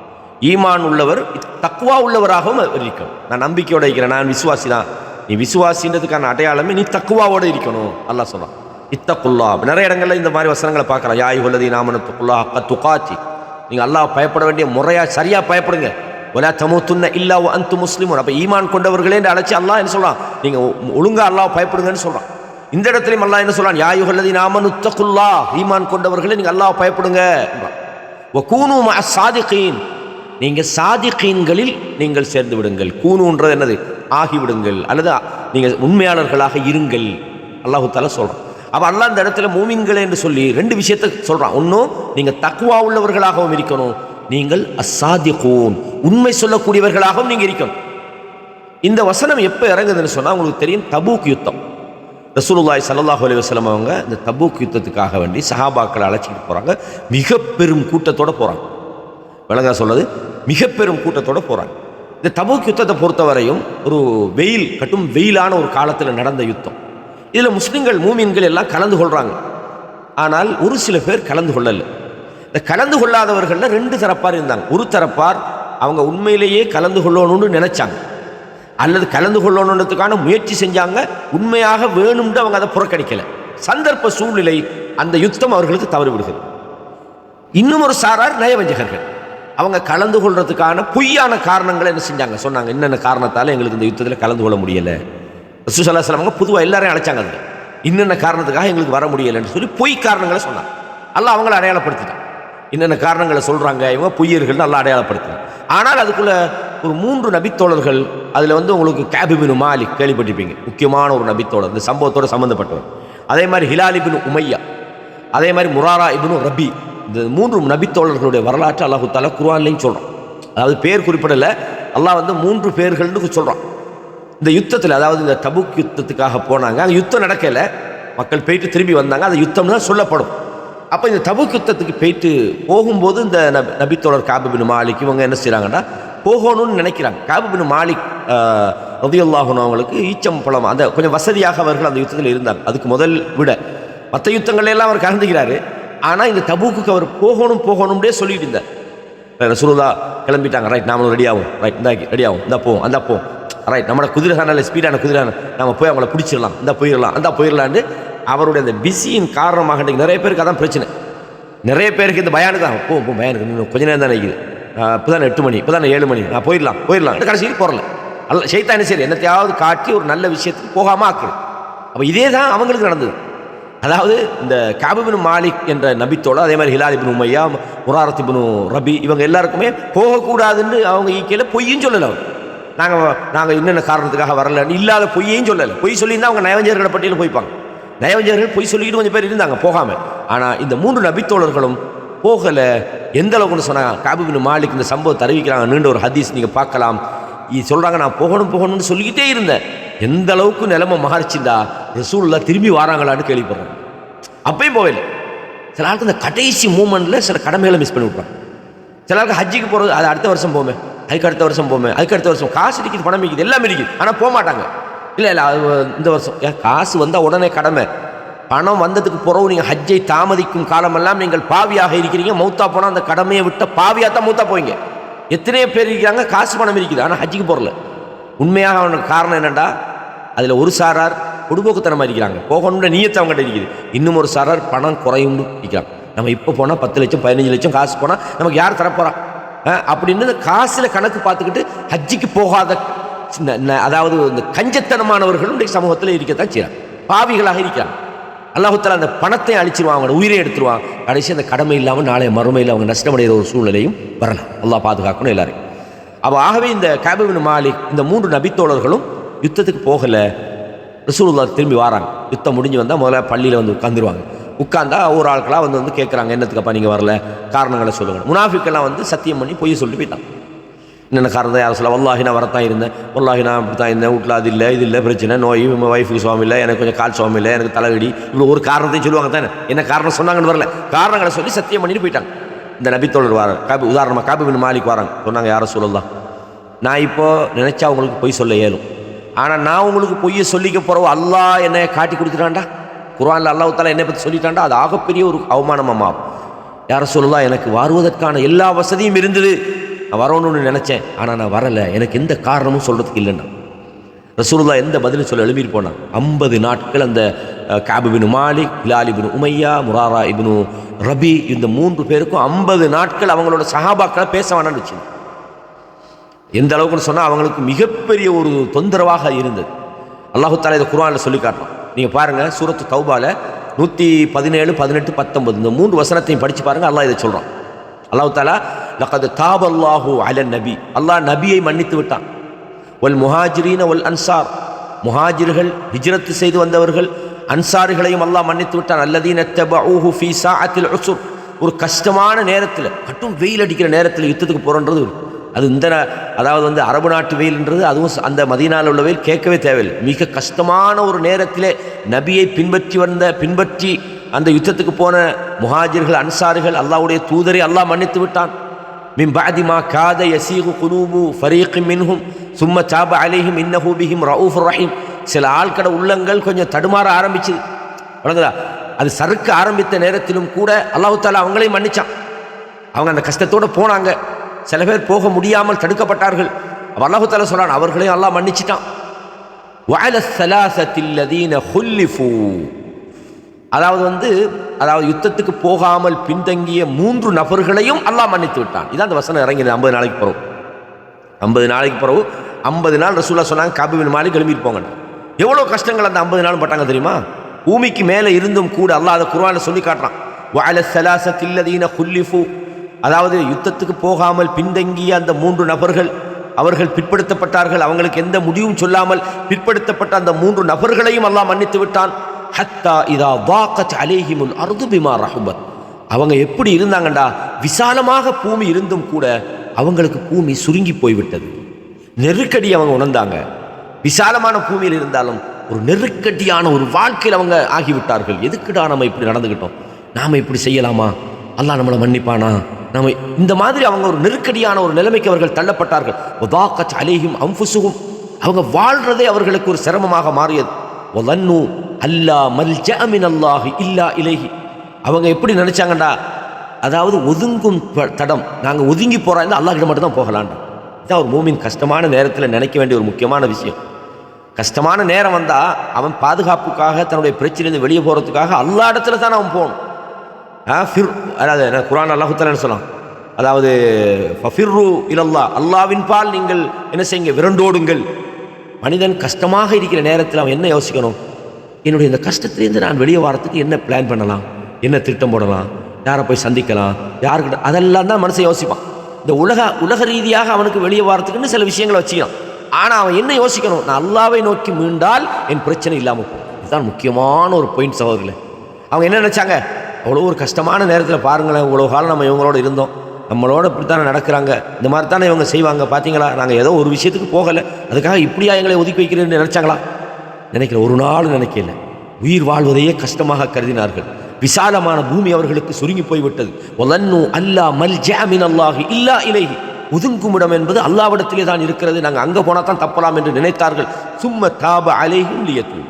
ஈமான் உள்ளவர் தக்வா உள்ளவராகவும் இருக்கணும். நான் நம்பிக்கையோட இருக்கிறேன், நான் விசுவாசி தான். நீ விசுவாசின்றதுக்கான அடையாளமே நீ தக்வாவோட இருக்கணும். அல்லாஹ் சொல்றான் இத்தகுல்லா. நிறைய இடங்கள்ல இந்த மாதிரி வசனங்களை பார்க்கலாம். யா அய்யுஹல்லதீன ஆமனு தக்குல்லா ஹக்க துகாத்தி, நீங்கள் அல்லாஹ் பயப்பட வேண்டிய முறையா சரியா பயப்படுங்க. வலா தமூத்துன்ன இல்லா வ அன்தும் முஸ்லிமூன். அப்போ ஈமான் கொண்டவர்களே என்று அழைச்சி அல்லாஹ் என்ன சொல்றான்? நீங்கள் ஒழுங்கா அல்லாஹ் பயப்படுங்கன்னு சொல்றான். இந்த இடத்துலையும் அல்லாஹ் என்ன சொல்றான்? யா அய்யுஹல்லதீன ஆமனு தக்குல்லா, ஈமான் கொண்டவர்களே நீங்கள் அல்லாஹ் பயப்படுங்க. வ கூனு மஅஸ் சாதிகீன், நீங்கள் சாதிகீன்களில் நீங்கள் சேர்ந்து விடுங்கள். கூனுன்றது என்னது? ஆகிவிடுங்கள், அல்லது நீங்கள் உண்மையாளர்களாக இருங்கள். அல்லாஹு தஆலா சொல்றான். அப்போ அல்லாஹ் இந்த இடத்துல மூமின்களே என்று சொல்லி ரெண்டு விஷயத்தை சொல்றான். ஒன்றும் நீங்கள் தக்வா உள்ளவர்களாகவும் இருக்கணும், நீங்கள் அஸ்ஸாதிகூன், உண்மை சொல்லக்கூடியவர்களாகவும் நீங்கள் இருக்கணும். இந்த வசனம் எப்போ இறங்குதுன்னு சொன்னால் உங்களுக்கு தெரியும், தபூக் யுத்தம். ரசூலுல்லாஹி ஸல்லல்லாஹு அலைஹி வஸல்லம் அவங்க இந்த தபூக் யுத்தத்துக்காக வேண்டி சஹாபாக்களை அழைச்சிட்டு போகிறாங்க. மிக பெரும் கூட்டத்தோடு போகிறாங்க. விளங்கா சொல்றது, மிக பெரும் கூட்டத்தோடு போகிறாங்க. இந்த தபூக் யுத்தத்தை பொறுத்தவரையும் ஒரு கட்டும் வெயிலான ஒரு காலத்தில் நடந்த யுத்தம். இதில் முஸ்லிம்கள் மூமின்கள் எல்லாம் கலந்து கொள்கிறாங்க. ஆனால் ஒரு சில பேர் கலந்து கொள்ளலை. இந்த கலந்து கொள்ளாதவர்களில் ரெண்டு தரப்பார் இருந்தாங்க. ஒரு தரப்பார் அவங்க உண்மையிலேயே கலந்து கொள்ளணும்னு நினைச்சாங்க, அல்லது கலந்து கொள்ளணுன்றதுக்கான முயற்சி செஞ்சாங்க. உண்மையாக வேணும்னு அவங்க அதை புறக்கணிக்கலை. சந்தர்ப்ப சூழ்நிலை அந்த யுத்தம் அவர்களுக்கு தவறு விடுகிறது. இன்னும் ஒரு சாரார் நயவஞ்சகர்கள். அவங்க கலந்து கொள்றதுக்கான பொய்யான காரணங்களை என்ன செஞ்சாங்க? சொன்னாங்க, என்னென்ன காரணத்தால் எங்களுக்கு இந்த யுத்தத்தில் கலந்து கொள்ள முடியலை. ரசூலுல்லாஹி ஸல்லல்லாஹு அலைஹி வஸல்லம் பொதுவாக எல்லாரையும் அழைச்சாங்க. அதில் இன்னென்ன காரணத்துக்காக எங்களுக்கு வர முடியலைன்னு சொல்லி பொய் காரணங்களை சொன்னாங்க. அல்லாஹ் அவங்கள அடையாளப்படுத்திட்டான். என்னென்ன காரணங்களை சொல்கிறாங்க இவங்க பொய்யர்கள் நல்லா அடையாளப்படுத்தினாங்க. ஆனால் அதுக்குள்ள ஒரு 3 நபித்தோழர்கள், அதில் உங்களுக்கு கஅப் இப்னு மாலிக் கேள்விப்பட்டிருப்பீங்க, முக்கியமான ஒரு நபித்தோழர், இந்த சம்பவத்தோடு சம்மந்தப்பட்டவர். அதே மாதிரி ஹிலால் இப்னு உமையா, அதே மாதிரி முராரா இப்னு ரபி. இந்த 3 நபித்தோழர்களுடைய வரலாற்று அல்லாஹ் தஆலா குர்ஆன்லையும் சொல்கிறான். அதாவது பேர் குறிப்பிடலை, அல்லாஹ் 3 பேர்கள்னு சொல்கிறான். இந்த யுத்தத்தில், அதாவது இந்த தபூக் யுத்தத்துக்காக போனாங்க. அந்த யுத்தம் நடக்கலை, மக்கள் போயிட்டு திரும்பி வந்தாங்க. அந்த யுத்தம் தான் சொல்லப்படும். அப்போ இந்த தபூக் யுத்தத்துக்கு போயிட்டு போகும்போது இந்த நபித்தோழர் கஅப் இப்னு மாலிக் இவங்க என்ன செய்கிறாங்கன்னா, போகணும்னு நினைக்கிறாங்க. கஅப் இப்னு மாலிக் ரலியல்லாஹு அன்ஹு அவங்களுக்கு ஈச்சம் பழம், அந்த கொஞ்சம் வசதியாக அவர்கள் அந்த யுத்தத்தில் இருந்தாங்க. அதுக்கு முதல் விட மற்ற யுத்தங்கள்லாம் அவர் கலந்துக்கிறாரு. ஆனால் இந்த தபூக்கு அவர் போகணும்னே சொல்லிட்டு இருந்தார். ரசூலுல்லாஹ் கிளம்பிட்டாங்க, ரைட் நாமளும் ரெடி ஆகும், ரைட் இந்த ரெடி ஆகும், இந்த போவோம் அந்த போவோம், ரைட் நம்மளோட குதிரை தானே ஸ்பீடான குதிரை, நம்ம போய் அவங்கள பிடிச்சிடலாம், இந்த போயிடலாம் அந்த போயிடலான்னு அவருடைய அந்த பிஸியின் காரணமாக நிறைய பேருக்கு அதான் பிரச்சனை. நிறைய பேருக்கு இந்த பயானு தான், போவோம் பயானுக்கு கொஞ்ச நேரம் தான் நினைக்குது, இப்போ தானே 8 மணி, இப்போ தானே 7 மணி, நான் போயிடலாம் கடைசியில் போகிறல. அல்ல ஷைத்தானே சரி என்னத்தையாவது காட்டி ஒரு நல்ல விஷயத்துக்கு போகாமல் ஆக்குது. அப்போ இதே தான் அவங்களுக்கு நடந்தது. அதாவது இந்த கஅப் இப்னு மாலிக் என்ற நபித்தோட, அதே மாதிரி ஹிலால் இப்னு உமையா, முராரத் இப்னு ரபி, இவங்க எல்லாருக்குமே போகக்கூடாதுன்னு அவங்க ஈக்கையில் பொய்யும் சொல்லலை. நாங்கள் என்னென்ன காரணத்துக்காக வரலன்னு இல்லாத பொய்யையும் சொல்லலை. பொய் சொல்லியிருந்தால் அவங்க நயவஞ்சகர்களை பட்டியலில் போய்ப்பாங்க. நயவஞ்சகர்கள் பொய் சொல்லிக்கிட்டு கொஞ்சம் பேர் இருந்தாங்க போகாமல். ஆனால் இந்த 3 நபித்தோழர்களும் போகலை. எந்த அளவுக்குன்னு சொன்னாங்க, கஅப் இப்னு மாலிக் இந்த சம்பவத்தை அறிவிக்கிறாங்க. நீண்ட ஒரு ஹதீஸ் நீங்கள் பார்க்கலாம். சொல்கிறாங்க, நான் போகணும்னு சொல்லிக்கிட்டே இருந்தேன். எந்த அளவுக்கு நிலைமை மாறிச்சுண்டா, ரசூலுல்லாஹ் திரும்பி வராங்களான்னு கேள்விப்படுறேன். அப்பயும் போகல. சில ஆளுக்கு இந்த கடைசி மூமெண்ட்டில் சில கடமைகளை மிஸ் பண்ணி விட்றாங்க. சில ஆளுக்கு ஹஜ்ஜிக்கு போகிறது, அது அடுத்த வருஷம் போமே, அதுக்கு அடுத்த வருஷம் போமே, அதுக்கு அடுத்த வருஷம், காசு இருக்குது, பணம் இருக்குது, எல்லாம் இருக்குது, ஆனால் போக மாட்டாங்க. இல்லை அது இந்த வருஷம் காசு வந்தால் உடனே கடமை, பணம் வந்ததுக்கு பிறகு நீங்கள் ஹஜ்ஜை தாமதிக்கும் காலமெல்லாம் நீங்கள் பாவியாக இருக்கிறீங்க. மௌத்தா போனால் அந்த கடமையை விட்ட பாவியாக தான் மௌத்தா போவீங்க. எத்தனையோ பேர் இருக்கிறாங்க, காசு பணம் இருக்குது, ஆனால் ஹஜ்ஜிக்கு போகல. உண்மையாக அவனுக்கு காரணம் என்னென்னா, அதில் ஒரு சாரார் பொடுபோக்குத்தனமாக இருக்கிறாங்க, போகணுன்ற நீயத்தை அவங்ககிட்ட இருக்குது. இன்னும் ஒரு சாரார் பணம் குறையும்னு இருக்கிறாங்க. நம்ம இப்போ போனால் 10 லட்சம் 15 லட்சம் காசு போனால் நமக்கு யார் தரப்போகிறா அப்படின்னு இந்த காசில் கணக்கு பார்த்துக்கிட்டு ஹஜ்ஜிக்கு போகாத, அதாவது இந்த கஞ்சத்தனமானவர்களும் இன்றைக்கு சமூகத்தில் இருக்கத்தான் செய்கிறாங்க. பாவிகளாக இருக்கிறாங்க. அல்லாஹ் தஆலா அந்த பணத்தை அழிச்சிருவான், அவங்களோட உயிரை எடுத்துருவான். கடைசி அந்த கடமை இல்லாமல் நாளைய மறுமையில் அவங்க நஷ்டமடைகிற ஒரு சூழ்நிலையும் வரலாம். அல்லாஹ் பாதுகாக்கணும் எல்லாரையும். அப்போ ஆகவே இந்த கஅப் இப்னு மாலிக் இந்த 3 நபித்தோழர்களும் யுத்தத்துக்கு போகலை. ரசூலுல்லாஹ் திரும்பி வராங்க. யுத்தம் முடிஞ்சு வந்தால் முதல்ல பள்ளியில் உட்காந்துருவாங்க. உட்காந்தா ஒரு ஆட்களாக வந்து கேட்குறாங்க, என்னத்துக்கப்பா நீங்கள் வரல, காரணங்களை சொல்லுங்கள். முனாஃபிக்கெல்லாம் சத்தியம் பண்ணி பொய் சொல்லிட்டு போயிட்டாங்க. என்னென்ன காரணம் யாரும் சொல்ல, வல்லாஹி நான் வரத்தான் இருந்தேன், வல்லாஹி நான் அப்படி தான் இருந்தேன், வீட்டில் அது இல்லை இது இல்லை பிரச்சனை, நோய், ஒய்ஃபுக்கு சுவாமி இல்லை, எனக்கு கொஞ்சம் கால் சுவாமி இல்லை, எனக்கு தலைவலி, இவ்வளோ ஒரு காரணத்தையும் சொல்லுவாங்க தானே. என்ன காரணம் சொன்னாங்கன்னு வரல, காரணங்களை சொல்லி சத்தியம் பண்ணிட்டு போயிட்டாங்க. இந்த நபித்தோழர் வர உதாரணமாக கஅப் இப்னு மாலிக் வராங்க. சொன்னாங்க, யார சொல்லலாம், நான் இப்போ நினச்சா உங்களுக்கு பொய் சொல்ல இயலும். ஆனால் நான் உங்களுக்கு பொய்யை சொல்லிக்க போகிறவோ அல்லாஹ் என்னை காட்டி கொடுத்துட்டான்டா, குர்ஆனில் அல்லாஹ் தஆலா என்னை பற்றி சொல்லிட்டான்டா, அது ஆகப்பெரிய ஒரு அவமானமாகும். யார சொல்லலாம், எனக்கு வருவதற்கான எல்லா வசதியும் இருந்தது, நான் வரணும்னு நினச்சேன், ஆனால் நான் வரலை, எனக்கு எந்த காரணமும் சொல்கிறதுக்கு இல்லைன்னா. ரசூலுல்லாஹ் எந்த பதிலும் சொல்ல எழுப்பிட்டு போனான். 50 நாட்கள் அந்த கஅப் இப்னு மாலிக், ஹிலால் இப்னு உமையா, முராரா இப்னு ரபி, இந்த 3 பேருக்கும் 50 நாட்கள் அவங்களோட சஹாபாக்களை பேச வேணாம்னு வச்சு. எந்த அளவுக்குன்னு சொன்னால் அவங்களுக்கு மிகப்பெரிய ஒரு தொந்தரவாக இருந்தது. அல்லாஹு தஆலா இதை குர்ஆனில் சொல்லி காட்டுறோம். நீங்கள் பாருங்கள், சூரத்து தௌபால 117, 18, 19 இந்த 3 வசனத்தையும் படித்து பாருங்கள். அல்லாஹ் இதை சொல்கிறான். அல்லாஹு தஆலா லகத் தாபல்லாஹு அலன் நபி, அல்லாஹ் நபியை மன்னித்து விட்டான். வல் முஹாஜிரீன வல் அன்சார், முஹாஜிர்கள் ஹிஜ்ரத் செய்து வந்தவர்கள், அன்சாரிகளையும் அல்லாஹ் மன்னித்து விட்டான். அல்லதீன தபஊஹு ஃபீ ஸாஅத்தில் உஸ்ர், ஒரு கஷ்டமான நேரத்தில், கட்டும் வெயில் அடிக்கிற நேரத்தில் யுத்தத்துக்கு போகிறன்றது அது இந்த அதாவது வந்து அரபு நாட்டு வெயில்ன்றது, அதுவும் அந்த மதீனாவில் உள்ள வெயில் கேட்கவே தேவையில்லை. மிக கஷ்டமான ஒரு நேரத்திலே நபியை பின்பற்றி அந்த யுத்தத்துக்கு போன முஹாஜிர்கள் அன்சாரிகள் அல்லாஹ்வுடைய தூதரை அல்லாஹ் மன்னித்து விட்டான். மின் பஅதி மா காத யஸீகு குலூபு ஃபரீகின் மின்ஹும் சும்ம தாப அலைஹிம் இன்னஹு பிஹிம் ரഊஃபுர் ரஹீம். சில ஆட்கள உள்ளங்கள் கொஞ்சம் தடுமாற ஆரம்பிச்சுது, வணங்குதா, அது சறுக்க ஆரம்பித்த நேரத்திலும் கூட அல்லாஹ் தஆலா அவங்களையும் மன்னிச்சான். அவங்க அந்த கஷ்டத்தோடு போனாங்க. சில பேர் போக முடியாமல் தடுக்கப்பட்டார்கள். அல்லாஹ் தஆலா சொல்றான், அவர்களையும் அல்லாஹ் மன்னிச்சிட்டான். வஅல ஸலாஸத்தில் லதீன ஹுல்லிஃபு, அதாவது யுத்தத்துக்கு போகாமல் பின்தங்கிய 3 நபர்களையும் அல்லாஹ் மன்னித்து விட்டான். இதான் அந்த வசனம் இறங்கியது 50 நாளைக்கு பிறகு. 50 நாளைக்கு பிறகு 50 நாள் ரசூலுல்லாஹ் சொன்னாங்க, கஅப் இப்னு மாலிக் கிளம்பிட்டு போங்க. எவ்வளோ கஷ்டங்கள் அந்த 50 நாளும் பட்டாங்க தெரியுமா? பூமிக்கு மேலே இருந்தும் கூட அல்லாஹ் அதை குர்ஆனில் சொல்லி காட்டுறான். வஅல ஸலாஸத்தில் லதீன ஹுல்லிஃபு, அதாவது யுத்தத்துக்கு போகாமல் பின்தங்கிய அந்த 3 நபர்கள், அவர்கள் பிற்படுத்தப்பட்டார்கள், அவங்களுக்கு எந்த முடிவும் சொல்லாமல் பிற்படுத்தப்பட்ட அந்த 3 நபர்களையும் அல்லாஹ் மன்னித்து விட்டான். ஹத்தா இதா வாகத் அலைஹிமுல் அர்து பிமா ரஹபத், அவங்க எப்படி இருந்தாங்கண்டா, விசாலமாக பூமி இருந்தும் கூட அவங்களுக்கு பூமி சுருங்கி போய்விட்டது. நெருக்கடி அவங்க உணர்ந்தாங்க. விசாலமான பூமியில் இருந்தாலும் ஒரு நெருக்கடியான ஒரு வாழ்க்கையில் அவங்க ஆகிவிட்டார்கள். எதுக்குடா நம்ம இப்படி நடந்துக்கிட்டோம், நாம் இப்படி செய்யலாமா, அல்லாஹ் நம்மளை மன்னிப்பானா, நம்ம இந்த மாதிரி அவங்க ஒரு நெருக்கடியான ஒரு நிலைமைக்கு அவர்கள் தள்ளப்பட்டார்கள். வதாகத் அலைஹிம் அன்ஃபுஸுஹும், அவங்க வாழ்றதே அவர்களுக்கு ஒரு சிரமமாக மாறியது. வலன்னு அல்லா மல்ஜஅ மினல்லாஹி இல்லா இலைஹி, அவங்க எப்படி நினைச்சாங்கண்டா, அதாவது ஒதுங்கும் தடம், நாங்கள் ஒதுங்கி போகிறோம், அல்லாஹ் கிட்ட மட்டும் தான் போகலான்டா. இதான் ஒரு மூமின் கஷ்டமான நேரத்தில் நினைக்க வேண்டிய ஒரு முக்கியமான விஷயம். கஷ்டமான நேரம் வந்தால் அவன் பாதுகாப்புக்காக, தன்னுடைய பிரச்சனையிலிருந்து வெளியே போகிறதுக்காக அல்லாஹ் இடத்துல தான் அவன் போகணும். அதாவது குர்ஆன் அல்லாஹ் தஆலா என்ன சொல்லலாம், அதாவது ஃபஃபிர்ரு இலல்லாஹ், அல்லாஹ்வின் பால் நீங்கள் என்ன செய்யுங்க, விரண்டோடுங்கள். மனிதன் கஷ்டமாக இருக்கிற நேரத்தில் அவன் என்ன யோசிக்கணும், என்னுடைய இந்த கஷ்டத்திலேருந்து நான் வெளியே வரத்துக்கு என்ன பிளான் பண்ணலாம், என்ன திட்டம் போடலாம், யாரை போய் சந்திக்கலாம், யாருக்கிட்ட, அதெல்லாம் தான் மனுஷன் யோசிப்பான். இந்த உலக ரீதியாக அவனுக்கு வெளியே வரத்துக்குன்னு சில விஷயங்களை வச்சுக்கலாம். ஆனால் அவன் என்ன யோசிக்கணும், நான் அல்லாஹ்வை நோக்கி மீண்டால் என் பிரச்சனை இல்லாமல் போகும். இதுதான் முக்கியமான ஒரு பாயிண்ட் சகோதரர்களே. அவங்க என்ன நினச்சாங்க, அவ்வளோ ஒரு கஷ்டமான நேரத்தில் பாருங்களேன், இவ்வளோ காலம் நம்ம இவங்களோட இருந்தோம், நம்மளோட இப்படி தானே நடக்கிறாங்க, இந்த மாதிரி தானே இவங்க செய்வாங்க, பார்த்தீங்களா, நாங்கள் ஏதோ ஒரு விஷயத்துக்கு போகலை, அதுக்காக இப்படியா எங்களை ஒதுக்கி வைக்கிறேன்னு நினச்சாங்களா? நினைக்கிற ஒரு நாள் நினைக்கல. உயிர் வாழ்வதையே கஷ்டமாக கருதினார்கள். விசாலமான பூமி அவர்களுக்கு சுருங்கி போய்விட்டது. வலன்னு அல்லா மல்ஜஅ மினல்லாஹி இல்லா இலைஹி, ஒதுங்குமிடம் என்பது அல்லாஹ்விடத்திலே தான் இருக்கிறது, நாங்கள் அங்கே போனால் தான் தப்பலாம் என்று நினைத்தார்கள். சும்ம தாப அலைஹிம் லியத்தூபு,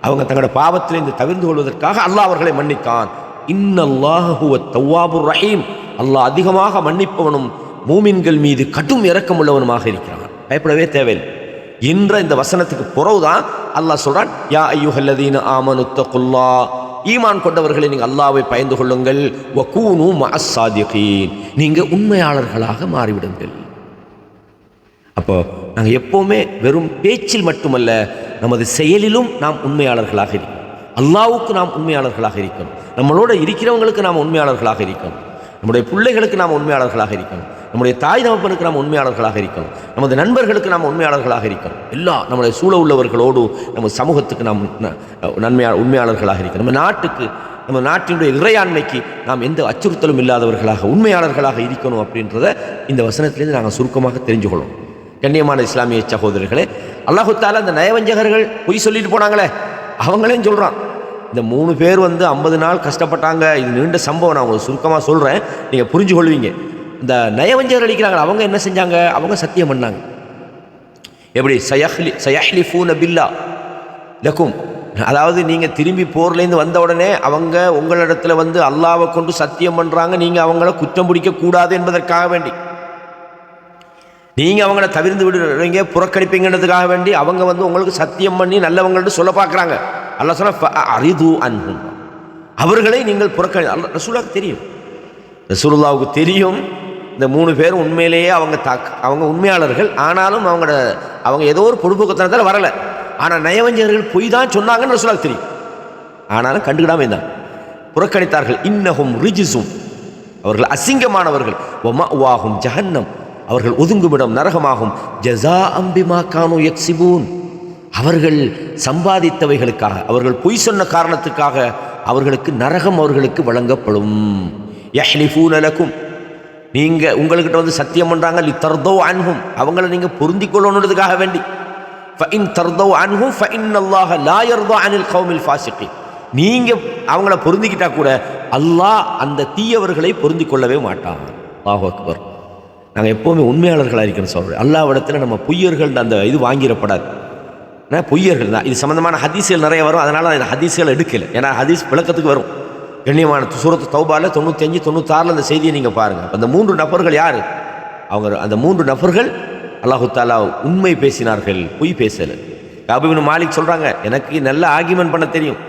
அவங்க தங்களோட பாவத்திலிருந்து தவிர்ந்து கொள்வதற்காக அல்லாஹ் அவர்களை மன்னித்தான். இன்னல்லாஹ ஹுவத் தவ்வாபுர் ரஹீம், அல்லாஹ் அதிகமாக மன்னிப்பவனும் மூமின்கள் மீது கடும் இரக்கமுள்ளவனுமாக இருக்கிறான். பயப்படவே தேவையில்லை என்ற இந்த வசனத்துக்கு பிறகுதான் அல்லாஹ் சொல்றான், யா அய்யுஹல்லதீன ஆமனு தக்குல்லாஹ், ஈமான் கொண்டவர்களை நீங்கள் அல்லாஹ்வை பயந்து கொள்ளுங்கள். வகூனு மஅஸ் ஸாதிகீன், நீங்கள் உண்மையாளர்களாக மாறிவிடுங்கள். அப்போ நாங்கள் எப்போவுமே வெறும் பேச்சில் மட்டுமல்ல, நமது செயலிலும் நாம் உண்மையாளர்களாக இருக்கணும். அல்லாஹ்வுக்கு நாம் உண்மையாளர்களாக இருக்கணும். நம்மளோட இருக்கிறவங்களுக்கு நாம் உண்மையாளர்களாக இருக்கணும். நம்முடைய பிள்ளைகளுக்கு நாம் உண்மையாளர்களாக இருக்கணும். நம்முடைய தாய் தகப்பனுக்கு நாம் உண்மையாளர்களாக இருக்கணும். நமது நண்பர்களுக்கு நாம் உண்மையாளர்களாக இருக்கணும். நம்முடைய சூழ உள்ளவர்களோடு நம்ம சமூகத்துக்கு நாம் உண்மையாளர்களாக இருக்கணும். நம்ம நாட்டினுடைய இறையாண்மைக்கு நாம் எந்த அச்சுறுத்தலும் இல்லாதவர்களாக உண்மையாளர்களாக இருக்கணும் அப்படின்றத இந்த வசனத்திலேருந்து நாங்கள் சுருக்கமாக தெரிஞ்சுக்கொள்ளும். கண்ணியமான இஸ்லாமிய சகோதரர்களே, அல்லாஹு தஆலா இந்த நயவஞ்சகர்கள் பொய் சொல்லிட்டு போனாங்களே, அவங்களையும் சொல்கிறான். இந்த 3 பேர் 50 நாள் கஷ்டப்பட்டாங்க. இது நீண்ட சம்பவம், நான் உங்களுக்கு சுருக்கமாக சொல்கிறேன், நீங்கள் புரிஞ்சு கொள்வீங்க. இந்த நயவஞ்சகர் அடிக்கிறாங்க, அவங்க என்ன செஞ்சாங்க, அவங்க சத்தியம் பண்ணாங்க. எப்படி சயஹ்லிஃபூன பில்லா லக்கும், அதாவது நீங்கள் திரும்பி போர்லேருந்து வந்த உடனே அவங்க உங்களிடத்துல வந்து அல்லாவை கொண்டு சத்தியம் பண்ணுறாங்க, நீங்கள் அவங்கள குற்றம் பிடிக்கக்கூடாது என்பதற்காக வேண்டி, நீங்கள் அவங்கள தவிர்த்து விடுறீங்க புறக்கணிப்பீங்கிறதுக்காக வேண்டி அவங்க வந்து உங்களுக்கு சத்தியம் பண்ணி நல்லவங்கள்ட்ட சொல்ல பார்க்குறாங்க. அல்லாஹ் சொன்னா அரிது அன்ஹும், அவர்களை நீங்கள் புறக்கணி. ரசூலுல்லாஹ்வுக்கு தெரியும், ரசூலுல்லாஹ்வுக்கு தெரியும் இந்த 3 பேரும் உண்மையிலேயே அவங்க உண்மையாளர்கள். ஆனாலும் அவங்க ஏதோ ஒரு பொறுப்புக்கத்தனத்தால் வரலை. ஆனால் நயவஞ்சகர்கள் பொய் தான் சொன்னாங்கன்னு ரசூலுல்லாஹ்வுக்கு தெரியும். ஆனாலும் கண்டுக்கிடாமல் இருந்தாங்க, புறக்கணித்தார்கள். இன்னஹும் ரிஜிசும், அவர்கள் அசிங்கமானவர்கள். வமஅவாஹும் ஜஹன்னம், அவர்கள் ஒதுங்குமிடம் நரகமாகும். ஜஸாஅம் பிமா கானூ யக்ஸிபூன், அவர்கள் சம்பாதித்தவைகளுக்காக, அவர்கள் பொய் சொன்ன காரணத்துக்காக அவர்களுக்கு நரகம் அவர்களுக்கு வழங்கப்படும். யஹ்லிஃபூன லக்கும், நீங்கள் உங்கள்கிட்ட வந்து சத்தியம் பண்ணுறாங்க. லிதர்தௌ அன்ஹும், அவங்கள நீங்கள் பொருந்திக் கொள்ளணுன்றதுக்காக வேண்டி. ஃபஇன் தர்தௌ அன்ஹும் ஃபஇன்னல்லாஹ லா யர்தா அனில் கௌமில் ஃபாசிகீன், நீங்கள் அவங்கள பொருந்திக்கிட்டா கூட அல்லாஹ் அந்த தீயவர்களை பொருந்திக் கொள்ளவே மாட்டான். அல்லாஹு அக்பர். நாங்கள் எப்போவுமே உண்மையாளர்களாக இருக்கணும்னு சொல்கிறேன். அல்லாஹ்விடத்தில் நம்ம பொய்யர்கள் அந்த இது வாங்கிடப்படாது. பொய்யர்கள் தான். இது சம்மந்தமான ஹதீஸ்கள் நிறைய வரும், அதனால் அந்த ஹதீஸ்கள் எடுக்கலை. ஏன்னா ஹதீஸ் விளக்கத்துக்கு வரும். கண்ணியமான சூரத்து தௌபால 95, 96 அந்த செய்தியை நீங்கள் பாருங்கள். அந்த 3 நபர்கள் யார்? அவங்க அந்த 3 நபர்கள் அல்லாஹு தாலா உண்மை பேசினார்கள், பொய் பேசலை. கஅப் இப்னு மாலிக் சொல்கிறாங்க, எனக்கு நல்ல ஆர்கியூமெண்ட் பண்ண தெரியும்.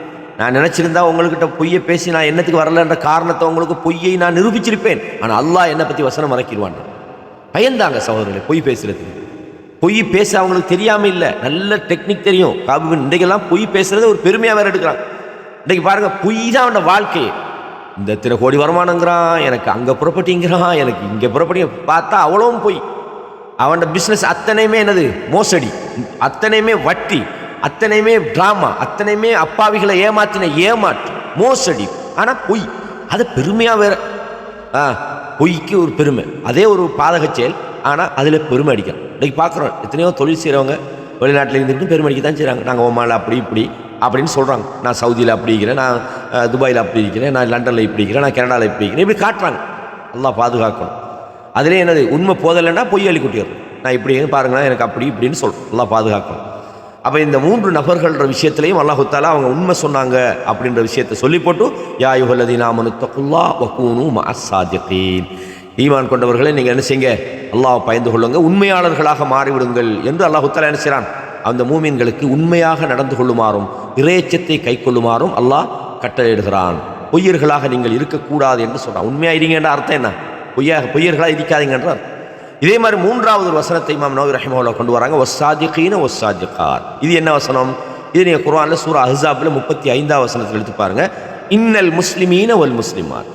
நான் நினச்சிருந்தா உங்கள்கிட்ட பொய்யை பேசி நான் என்னத்துக்கு வரலன்ற காரணத்தை உங்களுக்கு பொய்யை நான் நிரூபிச்சிருப்பேன். ஆனால் அல்லாஹ் என்னை பற்றி வசனம் மறக்கிடுவான். பயந்தாங்க சகோதரர்களே பொய் பேசுறதுக்கு. பொய் பேச அவங்களுக்கு தெரியாமல் இல்லை, நல்ல டெக்னிக் தெரியும். கஅப் இன்றைக்கெல்லாம் பொய் பேசுறது ஒரு பெருமையாக வேறு எடுக்கிறான். இன்றைக்கு பாருங்கள், பொய் தான் அவனோட வாழ்க்கையை. இந்த இத்தனை கோடி வருமானங்கிறான், எனக்கு அங்கே ப்ராப்பர்ட்டிங்கிறான், எனக்கு இங்கே ப்ராப்பர்ட்டி. பார்த்தா அவ்வளவும் பொய். அவனோட பிஸ்னஸ் அத்தனையுமே என்னது? மோசடி, அத்தனையுமே வட்டி, அத்தனையுமே ட்ராமா, அத்தனையுமே அப்பாவிகளை ஏமாற்றின ஏமாற்று, மோசடி. ஆனால் பொய் அது பெருமையாக வேற. பொய்க்கு ஒரு பெருமை, அதே ஒரு பாதக செயல். ஆனால் அதில் பெருமை அடிக்கலாம். இன்றைக்கி பார்க்குறோம், எத்தனையோ தொழில் செய்கிறவங்க வெளிநாட்டில் இருந்துட்டு பெருமை அடிக்க தான் செய்கிறாங்க. நாங்கள் ஓமானில் அப்படி இப்படி அப்படின்னு சொல்கிறாங்க. நான் சவுதியில் அப்படி இருக்கிறேன், நான் துபாயில் அப்படி இருக்கிறேன், நான் லண்டனில் இப்படி இருக்கிறேன், நான் கனடாவில் இப்படி இருக்கிறேன், இப்படி காட்டுறாங்க. அல்லாஹ் பாதுகாக்கணும். அதிலே என்னது? உண்மை போதலைன்னா பொய் அள்ளி கொட்டிடுறோம். நான் இப்படி பாருங்களேன், எனக்கு அப்படி இப்படின்னு சொல்கிறோம். அல்லாஹ் பாதுகாக்கணும். அப்போ இந்த 3 நபர்கள்ன்ற விஷயத்துலையும் அல்லாஹு தஆலா அவங்க உண்மை சொன்னாங்க அப்படின்ற விஷயத்தை சொல்லி போட்டு, யா அய்யுஹல்லதீன ஆமனு தக்குல்லாஹ் வகூனு மஅஸ் ஸாதிகீன், ஈமான் கொண்டவர்களை நீங்கள் என்ன செய்யுங்க? அல்லாஹ் பயந்து கொள்ளுங்க, உண்மையாளர்களாக மாறிவிடுங்கள் என்று அல்லாஹு தஆலா என்ன செய்கிறான்? அந்த மூமின்களுக்கு உண்மையாக நடந்து கொள்ளுமாறும் இறையச்சத்தை கை கொள்ளுமாறும் அல்லாஹ் கட்டளையிடுகிறான். பொய்யர்களாக நீங்கள் இருக்கக்கூடாது என்று சொல்கிறான். உண்மையாக இருங்கன்ற அர்த்தம் என்ன? பொய்யர்களாக இருக்காதீங்கன்றார். இதே மாதிரி 3வது ஒரு வசனத்தை இமாம் நவவி ரஹிமஹுல்லாஹ் கொண்டு வராங்க. வஸ்ஸாதிகீன வஸ்ஸாதிகாத். இது என்ன வசனம்? இது நீங்கள் குர்ஆனில் சூரா அஹ்ஸாபில் 35வது வசனத்தில் எடுத்து பாருங்க. இன்னல் முஸ்லிமீன வல் முஸ்லிமாத்,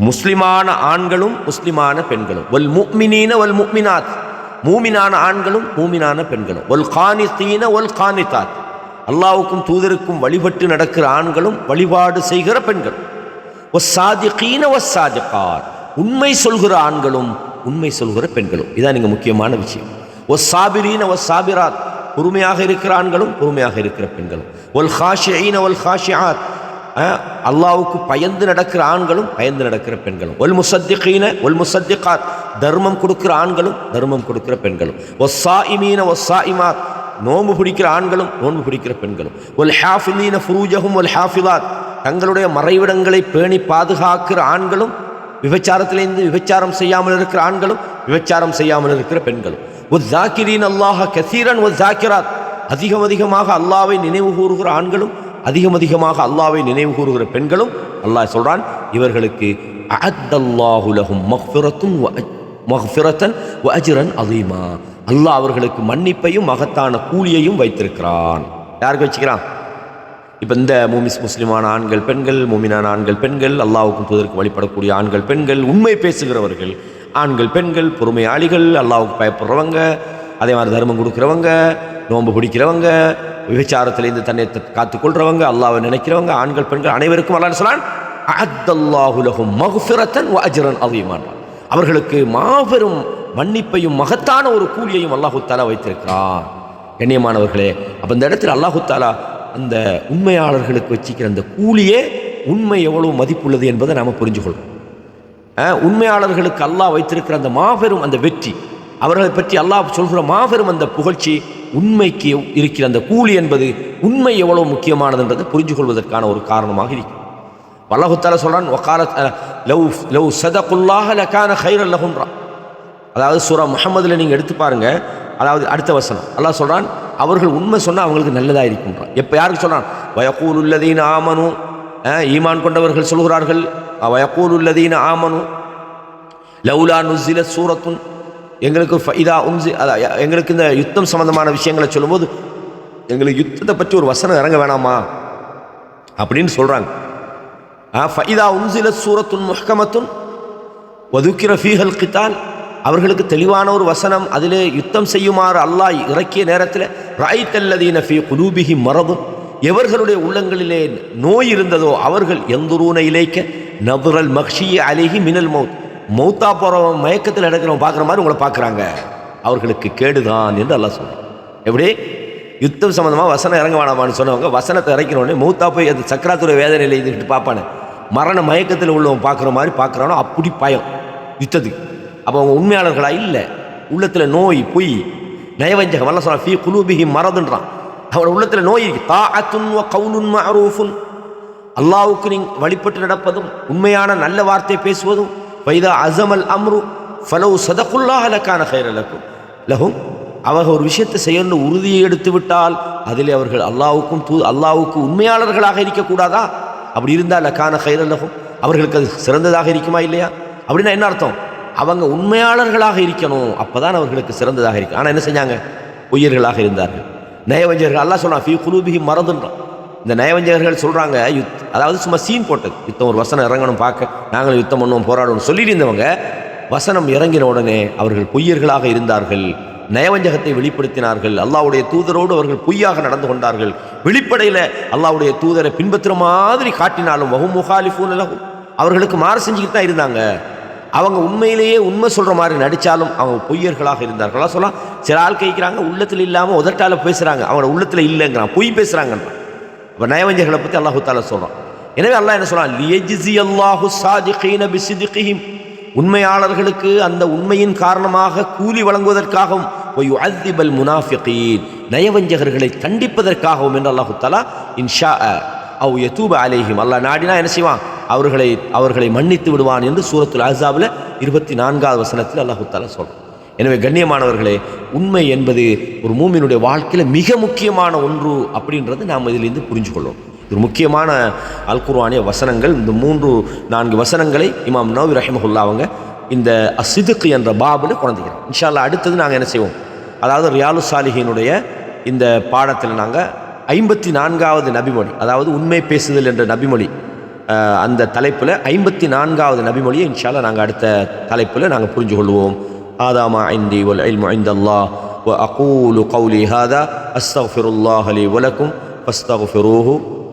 முஸ்லிமான ஆண்களும் முஸ்லிமான பெண்களும், வல் முஃமினீன வல் முஃமினாத், மூமினான ஆண்களும் மூமினான பெண்களும், வல் கானிதீன வல் கானிதாத், அல்லாஹ்வுக்கும் தூதருக்கும் வழிபட்டு நடக்கிற ஆண்களும் வழிபாடு செய்கிற பெண்களும், வஸ்ஸாதிகீன வஸ்ஸாதிகாத், உண்மை சொல்கிற ஆண்களும் உண்மை சொல்கிற பெண்களும். இதான் நீங்கள் முக்கியமான விஷயம். வஸ்ஸாபிரீன வஸ்ஸாபிராத், பொறுமையாக இருக்கிற ஆண்களும் பொறுமையாக இருக்கிற பெண்களும், வல் காஷிஈன வல் காஷிஆத், அல்லாஹ்வுக்கு பயந்து நடக்கிற ஆண்களும் பயந்து நடக்கிற பெண்களும், வல் முஸத்திகீன வல் முஸத்திகாத், தர்மம் கொடுக்கிற ஆண்களும் தர்மம் கொடுக்கிற பெண்களும், வஸ்ஸாயிமீன வஸ்ஸாயிமாத், நோன்பு பிடிக்கிற ஆண்களும் நோன்பு பிடிக்கிற பெண்களும், வல் ஹாஃபிலீன ஃபுரூஜஹும் வல் ஹாஃபிலாத், தங்களுடைய மறைவிடங்களை பேணி பாதுகாக்கிற ஆண்களும், விபச்சாரத்திலிருந்து விபச்சாரம் செய்யாமல் இருக்கிற ஆண்களும் விபச்சாரம் செய்யாமல் இருக்கிற பெண்களும், வஸ்ஸாகிரீன அல்லாஹ கஸீரன் வஸ்ஸாகிராத், அதிகமாக அல்லாஹ்வை நினைவு கூறுகிற ஆண்களும் அதிகமாக அல்லாஹ்வை நினைவு கூறுகிற பெண்களும். அல்லாஹ் சொல்றான், இவர்களுக்கு அஅத்தல்லாஹு லஹும் மக்ஃபிரத்தன் வ அஜ்ரன் அதீமா, அல்லாஹ் அவர்களுக்கு மன்னிப்பையும் மகத்தான கூலியையும் வைத்திருக்கிறான். யாருக்கு வச்சுக்கிறான்? இப்போ இந்த முஸ்லிமான ஆண்கள் பெண்கள், மூமினான ஆண்கள் பெண்கள், அல்லாஹ்வுக்கும் தூதருக்கு வழிபடக்கூடிய ஆண்கள் பெண்கள், உண்மை பேசுகிறவர்கள் ஆண்கள் பெண்கள், பொறுமையாளிகள், அல்லாஹ்வுக்கு பயப்படுறவங்க, அதே மாதிரி தர்மம் கொடுக்குறவங்க, நோன்பு பிடிக்கிறவங்க, விபச்சாரத்திலிருந்து தன்னை காத்துக்கொள்றவங்க, அல்லாஹ்வை நினைக்கிறவங்க, ஆண்கள் பெண்கள் அனைவருக்கும் அல்லாஹ் சொன்னான், அஅத்தல்லாஹு லஹும் மக்ஃபிரத்தன் வ அஜ்ரன் அதீமான், அவர்களுக்கு மாபெரும் மன்னிப்பையும் மகத்தான ஒரு கூலியையும் அல்லாஹு தஆலா வைத்திருக்கிறான். கண்ணியமானவர்களே, அப்போ இந்த இடத்துல அல்லாஹு தஆலா அந்த உண்மையாளர்களுக்கு வச்சிக்கிற அந்த கூலியே உண்மை எவ்வளவு மதிப்புள்ளது என்பதை நாம் புரிஞ்சுக்கொள்ளும். உண்மையாளர்களுக்கு அல்லாஹ் வைத்திருக்கிற அந்த மாபெரும் அந்த வெற்றி, அவர்களை பற்றி அல்லாஹ் சொல்கிற மாபெரும் அந்த புகழ்ச்சி, உண்மைக்கு இருக்கிற அந்த கூலி என்பது உண்மை எவ்வளவு முக்கியமானதுன்றதை புரிஞ்சு கொள்வதற்கான ஒரு காரணமாக இருக்கும். அல்லாஹ் தஆலா சொல்றான், வகாலத் லவ் ஸதகுல்லாஹ லகான கைரன் லஹும்ரா. அதாவது சூரா முஹம்மதுல நீங்கள் எடுத்து பாருங்க, அதாவது அடுத்த வசனம் அல்லாஹ் சொல்றான், அவர்கள் உண்மை சொன்னால் அவங்களுக்கு நல்லதாக இருக்கும்ன்றான். எப்போ யாருக்கு சொல்றான்? வயகூலுல்லதீன ஆமனு, ஈமான் கொண்டவர்கள் சொல்கிறார்கள், வயகூலுல்லதீன ஆமனு லவுலா நுஸிலத் சூரத்துன், எங்களுக்கு எங்களுக்கு இந்த யுத்தம் சம்பந்தமான விஷயங்களை சொல்லும்போது எங்களுக்கு யுத்தத்தை பற்றி ஒரு வசனம் இறங்க வேணாமா அப்படின்னு சொல்றாங்க. ஃபஇதா உன்சிலத் சூரத்துன் முஹ்கமத்துன் வதுக்கிர ஃபீஹல் கிதால், அவர்களுக்கு தெளிவான ஒரு வசனம், அதிலே யுத்தம் செய்யுமாறு அல்லாஹ் இறக்கிய நேரத்தில் ரஅய்தல்லதீன ஃபீ குலூபிஹிம் மரதுன், எவர்களுடைய உள்ளங்களிலே நோய் இருந்ததோ அவர்கள் யந்துரூன இலைக்க நதுரல் மக்ஷிய அலைஹி மினல் மௌத், மௌத்தா போகிறவன் மயக்கத்தில் நடக்கிறவன் பார்க்குற மாதிரி உங்களை பார்க்குறாங்க, அவர்களுக்கு கேடுதான் என்று அல்லாஹ் சொல்கிறான். எப்படி யுத்தம் சம்மந்தமாக வசனம் இறங்க வேணாமான்னு சொன்னவங்க வசனத்தை இறக்கினோடனே மௌத்தா போய் அந்த சக்கராத்துறை வேதனையில் இதுக்கிட்டு பார்ப்பானே, மரண மயக்கத்தில் உள்ளவன் பார்க்குற மாதிரி பார்க்குறானோ அப்படி பயம் யுத்தத்துக்கு. அப்போ அவங்க உண்மையாளர்களாக இல்லை, உள்ளத்தில் நோய், பொய், நயவஞ்சகம். அல்ல சொல்ல ஃபீ குலூபிஹிம் மரதுன்றான், அவனோட உள்ளத்தில் நோய் இருக்கு. தாஅத்துன் வ கவுலுன் மஅரூஃபுன், அல்லாஹ்வுக்கு நீங்கள் வழிபட்டு நடப்பதும் உண்மையான நல்ல வார்த்தை பேசுவதும். வைதா அஸமல் அம்ரு ஃபலவ் ஸதகுல்லாஹ லகான கைரன் லஹும், அவங்க ஒரு விஷயத்தை செய்யணும்னு உறுதியை எடுத்து விட்டால் அதில் அவர்கள் அல்லாஹ்வுக்கு உண்மையாளர்களாக இருக்கக்கூடாதா? அப்படி இருந்தால் லகான கைரன் லஹும், அவர்களுக்கு அது சிறந்ததாக இருக்குமா இல்லையா? அப்படின்னா என்ன அர்த்தம்? அவங்க உண்மையாளர்களாக இருக்கணும், அப்பதான் அவர்களுக்கு சிறந்ததாக இருக்கும். ஆனால் என்ன செஞ்சாங்க? பொய்யர்களாக இருந்தார்கள், நயவஞ்சகர்கள். அல்லாஹ் சொன்னான் ஃபீ குலூபிஹிம் மரதுன்றான். இந்த நயவஞ்சகர்கள் சொல்கிறாங்க, அதாவது சும்மா சீன் போட்டது, யுத்தம் ஒரு வசனம் இறங்கணும் பார்க்க, நாங்கள் யுத்தம் பண்ணுவோம் போராடணும் சொல்லிட்டு இருந்தவங்க, வசனம் இறங்கின உடனே அவர்கள் பொய்யர்களாக இருந்தார்கள், நயவஞ்சகத்தை வெளிப்படுத்தினார்கள், அல்லாஹ்வுடைய தூதரோடு அவர்கள் பொய்யாக நடந்து கொண்டார்கள், வெளிப்படையில் அல்லாஹ்வுடைய தூதரை பின்பற்றுற மாதிரி காட்டினாலும் வஹும் முகாலிஃபூன லஹு, அவர்களுக்கு மாறு செஞ்சுக்கிட்டு தான் இருந்தாங்க. அவங்க உண்மையிலேயே உண்மை சொல்கிற மாதிரி நடித்தாலும் அவங்க பொய்யர்களாக இருந்தார்கள். சொல்லலாம், சில ஆள் கேட்குறாங்க உள்ளத்தில் இல்லாமல் உதட்டால் பேசுகிறாங்க, அவங்களோட உள்ளத்தில் இல்லைங்கிறான், பொய் பேசுகிறாங்கன்றான். இப்போ நயவஞ்சர்களை பற்றி அல்லாஹு தஆலா சொல்கிறான். எனவே அல்லாஹ் என்ன சொல்கிறான்? லியஜ்ஸி அல்லாஹு ஸாதிகீன பிஸித்கிஹிம், உண்மையாளர்களுக்கு அந்த உண்மையின் காரணமாக கூலி வழங்குவதற்காகவும், வயுஅذிபல் முனாஃபிகீன், நயவஞ்சகர்களை தண்டிப்பதற்காகவும் என்று அல்லாஹு தஆலா இன்ஷா அவ் யதூப அலைஹிம், அல்லாஹ் நாடினா என்ன செய்வான்? அவர்களை மன்னித்து விடுவான் என்று சூரத்துல் அஹ்ஸாபில் 24வது வசனத்தில் அல்லாஹு தஆலா சொல்கிறான். எனவே கண்ணியமானவர்களே, உண்மை என்பது ஒரு மூமினுடைய வாழ்க்கையில் மிக முக்கியமான ஒன்று அப்படின்றது நாம் இதிலிருந்து புரிஞ்சு கொள்வோம். இது முக்கியமான அல் குர்ஆனிய வசனங்கள். இந்த 3-4 வசனங்களை இமாம் நவவி ரஹிமஹுல்லாஹ் அவங்க இந்த அஸ்ஸித்க் என்ற பாபில் குழந்தைக்கிறோம். இன்ஷா அல்லாஹ் அடுத்தது நாங்கள் என்ன செய்வோம், அதாவது ரியாலுஸ் ஸாலிஹீனுடைய இந்த பாடத்தில் நாங்கள் 54வது நபிமொழி, அதாவது உண்மை பேசுதல் என்ற நபிமொழி, அந்த தலைப்பில் 54வது நபிமொழியை இன்ஷா அல்லாஹ் நாங்கள் அடுத்த தலைப்பில் நாங்கள் புரிஞ்சு கொள்வோம். هذا ما عندي والعلم عند الله وأقول قولي هذا أستغفر الله لي ولكم فاستغفروه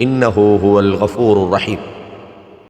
إنه هو الغفور الرحيم.